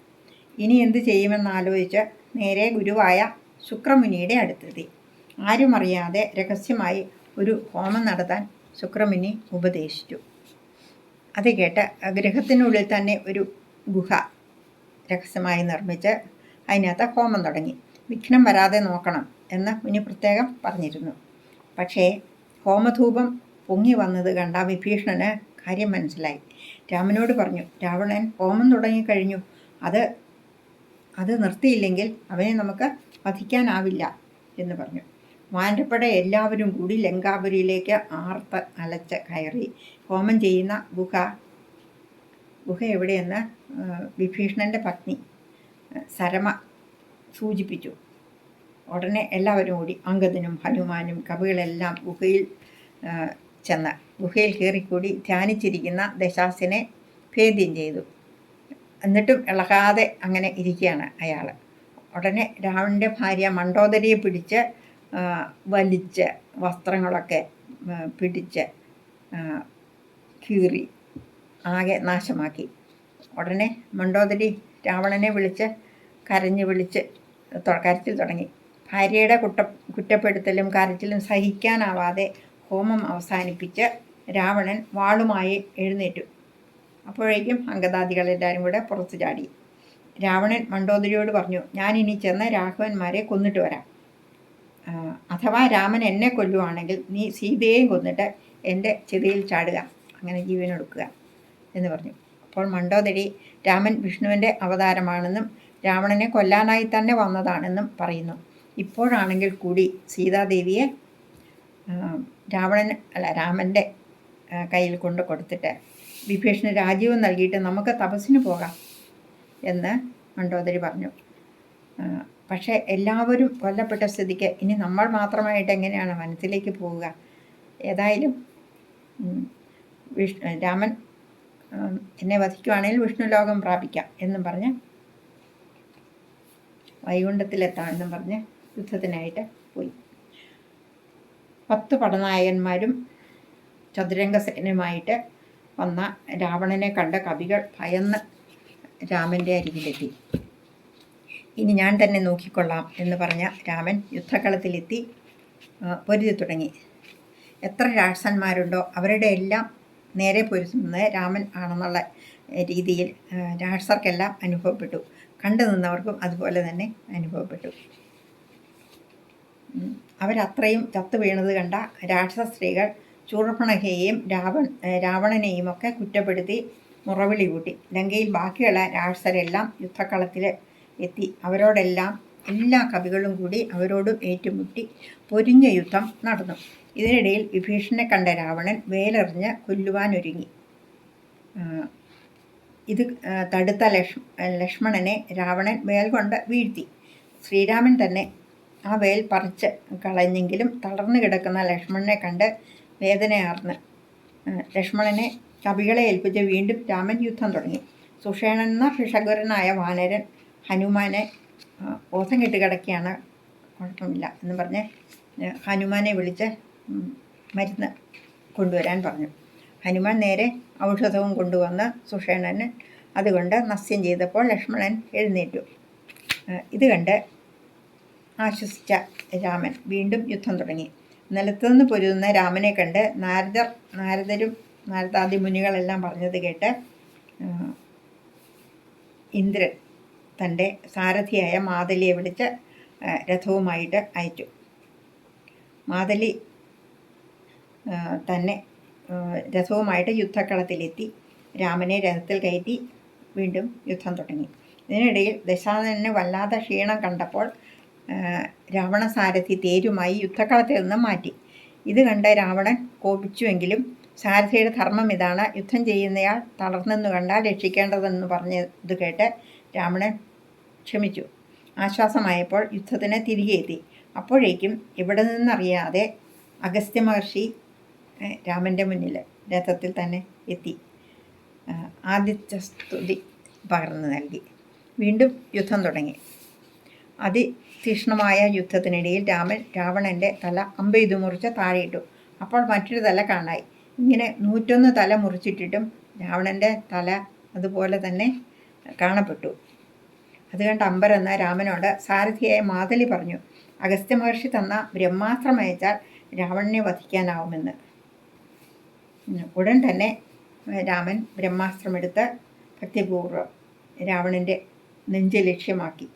S1: ഇനി എന്ത് ചെയ്യുമെന്നാലോചിച്ച് നേരെ ഗുരുവായ ശുക്രമുനിയുടെ അടുത്തെത്തി. ആരും അറിയാതെ രഹസ്യമായി ഒരു ഹോമം നടത്താൻ ശുക്രമുനി ഉപദേശിച്ചു. അത് കേട്ട് ഗൃഹത്തിനുള്ളിൽ തന്നെ ഒരു ഗുഹ രഹസ്യമായി നിർമ്മിച്ച് അതിനകത്ത് ഹോമം തുടങ്ങി. വിഘ്നം വരാതെ നോക്കണം എന്ന് മുനി പ്രത്യേകം പറഞ്ഞിരുന്നു. പക്ഷേ ഹോമധൂപം പൊങ്ങി വന്നത് കണ്ട വിഭീഷണന് കാര്യം മനസ്സിലായി. രാമനോട് പറഞ്ഞു, രാവണൻ ഹോമം തുടങ്ങിക്കഴിഞ്ഞു. അത് നിർത്തിയില്ലെങ്കിൽ അവനെ നമുക്ക് വധിക്കാനാവില്ല എന്ന് പറഞ്ഞു. വാനരപ്പട എല്ലാവരും കൂടി ലങ്കാപുരിയിലേക്ക് ആർത്ത് അലച്ച് കയറി. ഹോമം ചെയ്യുന്ന ഗുഹ എവിടെയെന്ന് വിഭീഷണൻ്റെ പത്നി സരമ സൂചിപ്പിച്ചു. ഉടനെ എല്ലാവരും കൂടി അംഗദനും ഹനുമാനും കവികളെല്ലാം ഗുഹയിൽ ചെന്ന് ഗുഹയിൽ കയറിക്കൂടി ധ്യാനിച്ചിരിക്കുന്ന ദശാസിനെ ഭേദ്യം ചെയ്തു. എന്നിട്ടും ഇളകാതെ അങ്ങനെ ഇരിക്കുകയാണ് അയാൾ. ഉടനെ രാവണൻ്റെ ഭാര്യ മണ്ഡോദരിയെ പിടിച്ച് വലിച്ച് വസ്ത്രങ്ങളൊക്കെ പിടിച്ച് കീറി ആകെ നാശമാക്കി. ഉടനെ മണ്ഡോദരി രാവണനെ വിളിച്ച് കരച്ചിൽ തുടങ്ങി. ഭാര്യയുടെ കുറ്റപ്പെടുത്തലും കരച്ചിലും സഹിക്കാനാവാതെ ഹോമം അവസാനിപ്പിച്ച് രാവണൻ വാളുമായി എഴുന്നേറ്റു. അപ്പോഴേക്കും അംഗദാദികളെല്ലാവരും കൂടെ പുറത്തു ചാടി. രാവണൻ മണ്ഡോദരിയോട് പറഞ്ഞു, ഞാനിനി ചെന്ന് രാഘവന്മാരെ കൊന്നിട്ട് വരാം. അഥവാ രാമൻ എന്നെ കൊല്ലുവാണെങ്കിൽ നീ സീതയെയും കൊന്നിട്ട് എൻ്റെ ചിതയിൽ ചാടുക, അങ്ങനെ ജീവനൊടുക്കുക എന്ന് പറഞ്ഞു. അപ്പോൾ മണ്ഡോദരി രാമൻ വിഷ്ണുവിൻ്റെ അവതാരമാണെന്നും രാവണനെ കൊല്ലാനായി തന്നെ വന്നതാണെന്നും പറയുന്നു. ഇപ്പോഴാണെങ്കിൽ കൂടി സീതാദേവിയെ രാമൻ്റെ കയ്യിൽ കൊണ്ട് കൊടുത്തിട്ട് വിഭീഷണ രാജ്യവും നൽകിയിട്ട് നമുക്ക് തപസ്സിന് പോകാം എന്ന് മണ്ഡോദരി പറഞ്ഞു. പക്ഷേ എല്ലാവരും കൊല്ലപ്പെട്ട സ്ഥിതിക്ക് ഇനി നമ്മൾ മാത്രമായിട്ട് എങ്ങനെയാണ് വനത്തിലേക്ക് പോവുക? ഏതായാലും രാമൻ എന്നെ വധിക്കുവാണെങ്കിൽ വിഷ്ണു ലോകം പ്രാപിക്കാം എന്നും പറഞ്ഞ് വൈകുണ്ഠത്തിലെത്താമെന്നും പറഞ്ഞ് യുദ്ധത്തിനായിട്ട് പോയി. 10 പടനായകന്മാരും ചതുരംഗസേനയുമായിട്ട് വന്ന രാവണനെ കണ്ട കവികൾ ഭയന്ന് രാമൻ്റെ അരികിലെത്തി. ഇനി ഞാൻ തന്നെ നോക്കിക്കൊള്ളാം എന്ന് പറഞ്ഞ രാമൻ യുദ്ധക്കളത്തിലെത്തി പൊരുതി തുടങ്ങി. എത്ര രാക്ഷസന്മാരുണ്ടോ അവരുടെ എല്ലാം നേരെ പൊരുതുന്നത് രാമൻ ആണെന്നുള്ള രീതിയിൽ രാക്ഷസർക്കെല്ലാം അനുഭവപ്പെട്ടു. കണ്ടു നിന്നവർക്കും അതുപോലെ തന്നെ അനുഭവപ്പെട്ടു. അവരത്രയും ചത്തു വീണത് കണ്ട രാക്ഷസ സ്ത്രീകൾ ശൂർപ്പണഖയെയും രാവണനെയും ഒക്കെ കുറ്റപ്പെടുത്തി മുറവിളി കൂട്ടി. ലങ്കയിൽ ബാക്കിയുള്ള രാക്ഷസരെല്ലാം യുദ്ധക്കളത്തിൽ എത്തി. അവരോടെല്ലാം എല്ലാ കവികളും കൂടി അവരോടും ഏറ്റുമുട്ടി പൊരിഞ്ഞ യുദ്ധം നടന്നു. ഇതിനിടയിൽ വിഭീഷണനെ കണ്ട രാവണൻ വേലെറിഞ്ഞ് കൊല്ലുവാനൊരുങ്ങി. ഇത് തടുത്ത ലക്ഷ്മണനെ രാവണൻ വേൽ കൊണ്ട് വീഴ്ത്തി. ശ്രീരാമൻ തന്നെ ആ വേൽ പറിച്ച് കളഞ്ഞെങ്കിലും തളർന്നു കിടക്കുന്ന ലക്ഷ്മണനെ കണ്ട് വേദനയാർന്ന് ലക്ഷ്മണനെ കവികളെ ഏൽപ്പിച്ച് വീണ്ടും രാമൻ യുദ്ധം തുടങ്ങി. സുഷേണൻ എന്ന ഭിഷഗ്വരനായ വാനരൻ ഹനുമാനെ ബോധം കെട്ട് കിടക്കുകയാണ്, കുഴപ്പമില്ല എന്ന് പറഞ്ഞ് ഹനുമാനെ വിളിച്ച് മരുന്ന് കൊണ്ടുവരാൻ പറഞ്ഞു. ഹനുമാൻ നേരെ ഔഷധവും കൊണ്ടുവന്ന് സുഷേണന് അതുകൊണ്ട് നസ്യം ചെയ്തപ്പോൾ ലക്ഷ്മണൻ എഴുന്നേറ്റു. ഇത് കണ്ട് ആശ്വസിച്ച രാമൻ വീണ്ടും യുദ്ധം തുടങ്ങി. നിലത്തുനിന്ന് പൊരുതുന്ന രാമനെ കണ്ട് നാരദാദി മുനികളെല്ലാം പറഞ്ഞത് കേട്ട് ഇന്ദ്രൻ തൻ്റെ സാരഥിയായ മാതലിയെ വിളിച്ച് രഥവുമായിട്ട് അയച്ചു. മാതലി തന്നെ രഥവുമായിട്ട് യുദ്ധക്കളത്തിലെത്തി രാമനെ രഥത്തിൽ കയറ്റി വീണ്ടും യുദ്ധം തുടങ്ങി. ഇതിനിടയിൽ ദശാനനന് വല്ലാത്ത ക്ഷീണം കണ്ടപ്പോൾ രാവണസാരഥി തേരുമായി യുദ്ധക്കളത്തിൽ നിന്ന് മാറ്റി. ഇത് കണ്ട് രാവണൻ കോപിച്ചുവെങ്കിലും സാരഥിയുടെ ധർമ്മം ഇതാണ്, യുദ്ധം ചെയ്യുന്നയാൾ തളർന്നെന്ന് കണ്ടാൽ രക്ഷിക്കേണ്ടതെന്ന് പറഞ്ഞത് കേട്ട് രാവണൻ ക്ഷമിച്ചു. ആശ്വാസമായപ്പോൾ യുദ്ധത്തിന് തിരികെ എത്തി. അപ്പോഴേക്കും ഇവിടെ നിന്നറിയാതെ അഗസ്ത്യ മഹർഷി രാമൻ്റെ മുന്നിൽ രഥത്തിൽ തന്നെ എത്തി ആദിത്യസ്തുതി പകർന്നു നൽകി. വീണ്ടും യുദ്ധം തുടങ്ങി. അതിതീക്ഷ്ണമായ യുദ്ധത്തിനിടയിൽ രാവണൻ്റെ തല അമ്പെയ്തു മുറിച്ച് താഴെയിട്ടു. അപ്പോൾ മറ്റൊരു തല കാണായി. ഇങ്ങനെ 101 തല മുറിച്ചിട്ടിട്ടും രാവണൻ്റെ തല അതുപോലെ തന്നെ കാണപ്പെട്ടു. അത് കണ്ട് അമ്പരന്ന് രാമനോട് സാരഥിയായ മാതലി പറഞ്ഞു, അഗസ്ത്യ മഹർഷി തന്ന ബ്രഹ്മാസ്ത്രം അയച്ചാൽ രാവണനെ വധിക്കാനാവുമെന്ന്. ഉടൻ തന്നെ രാമൻ ബ്രഹ്മാസ്ത്രമെടുത്ത് ഭക്തിപൂർവ്വം രാവണൻ്റെ നെഞ്ച് ലക്ഷ്യമാക്കി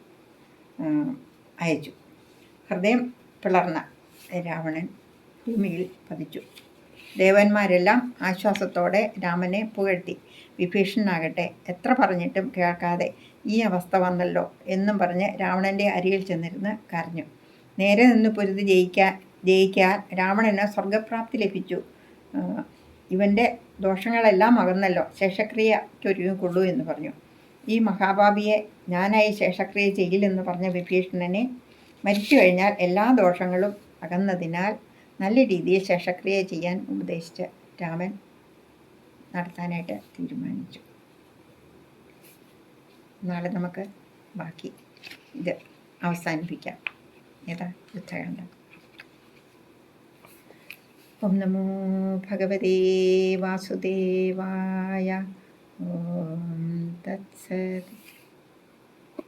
S1: അയച്ചു. ഹൃദയം പിളർന്ന രാവണൻ ഭൂമിയിൽ പതിച്ചു. ദേവന്മാരെല്ലാം ആശ്വാസത്തോടെ രാമനെ പുകഴ്ത്തി. വിഭീഷണനാകട്ടെ എത്ര പറഞ്ഞിട്ടും കേൾക്കാതെ ഈ അവസ്ഥ വന്നല്ലോ എന്നും പറഞ്ഞ് രാവണൻ്റെ അരികിൽ ചെന്നിരുന്ന് കരഞ്ഞു. നേരെ നിന്ന് പൊരുതി ജയിക്കാൻ രാവണന് സ്വർഗപ്രാപ്തി ലഭിച്ചു. ഇവൻ്റെ ദോഷങ്ങളെല്ലാം അകന്നല്ലോ, ശേഷക്രിയയ്ക്കൊരുങ്ങിക്കൊള്ളൂ എന്ന് പറഞ്ഞു. ഈ മഹാഭാവിയെ ഞാനായി ശേഷക്രിയ ചെയ്യില്ലെന്ന് പറഞ്ഞ വിഭീഷണനെ മരിച്ചു കഴിഞ്ഞാൽ എല്ലാ ദോഷങ്ങളും അകന്നതിനാൽ നല്ല രീതിയിൽ ശേഷക്രിയ ചെയ്യാൻ ഉപദേശിച്ച് രാമൻ നടത്താനായിട്ട് തീരുമാനിച്ചു. നാളെ നമുക്ക് ബാക്കി ഇത് അവസാനിപ്പിക്കാം. ഏതാ യുദ്ധകാന്ഡം. ഓം നമോ ഭഗവതേ വാസുദേവായ. ഓം തത്സത്.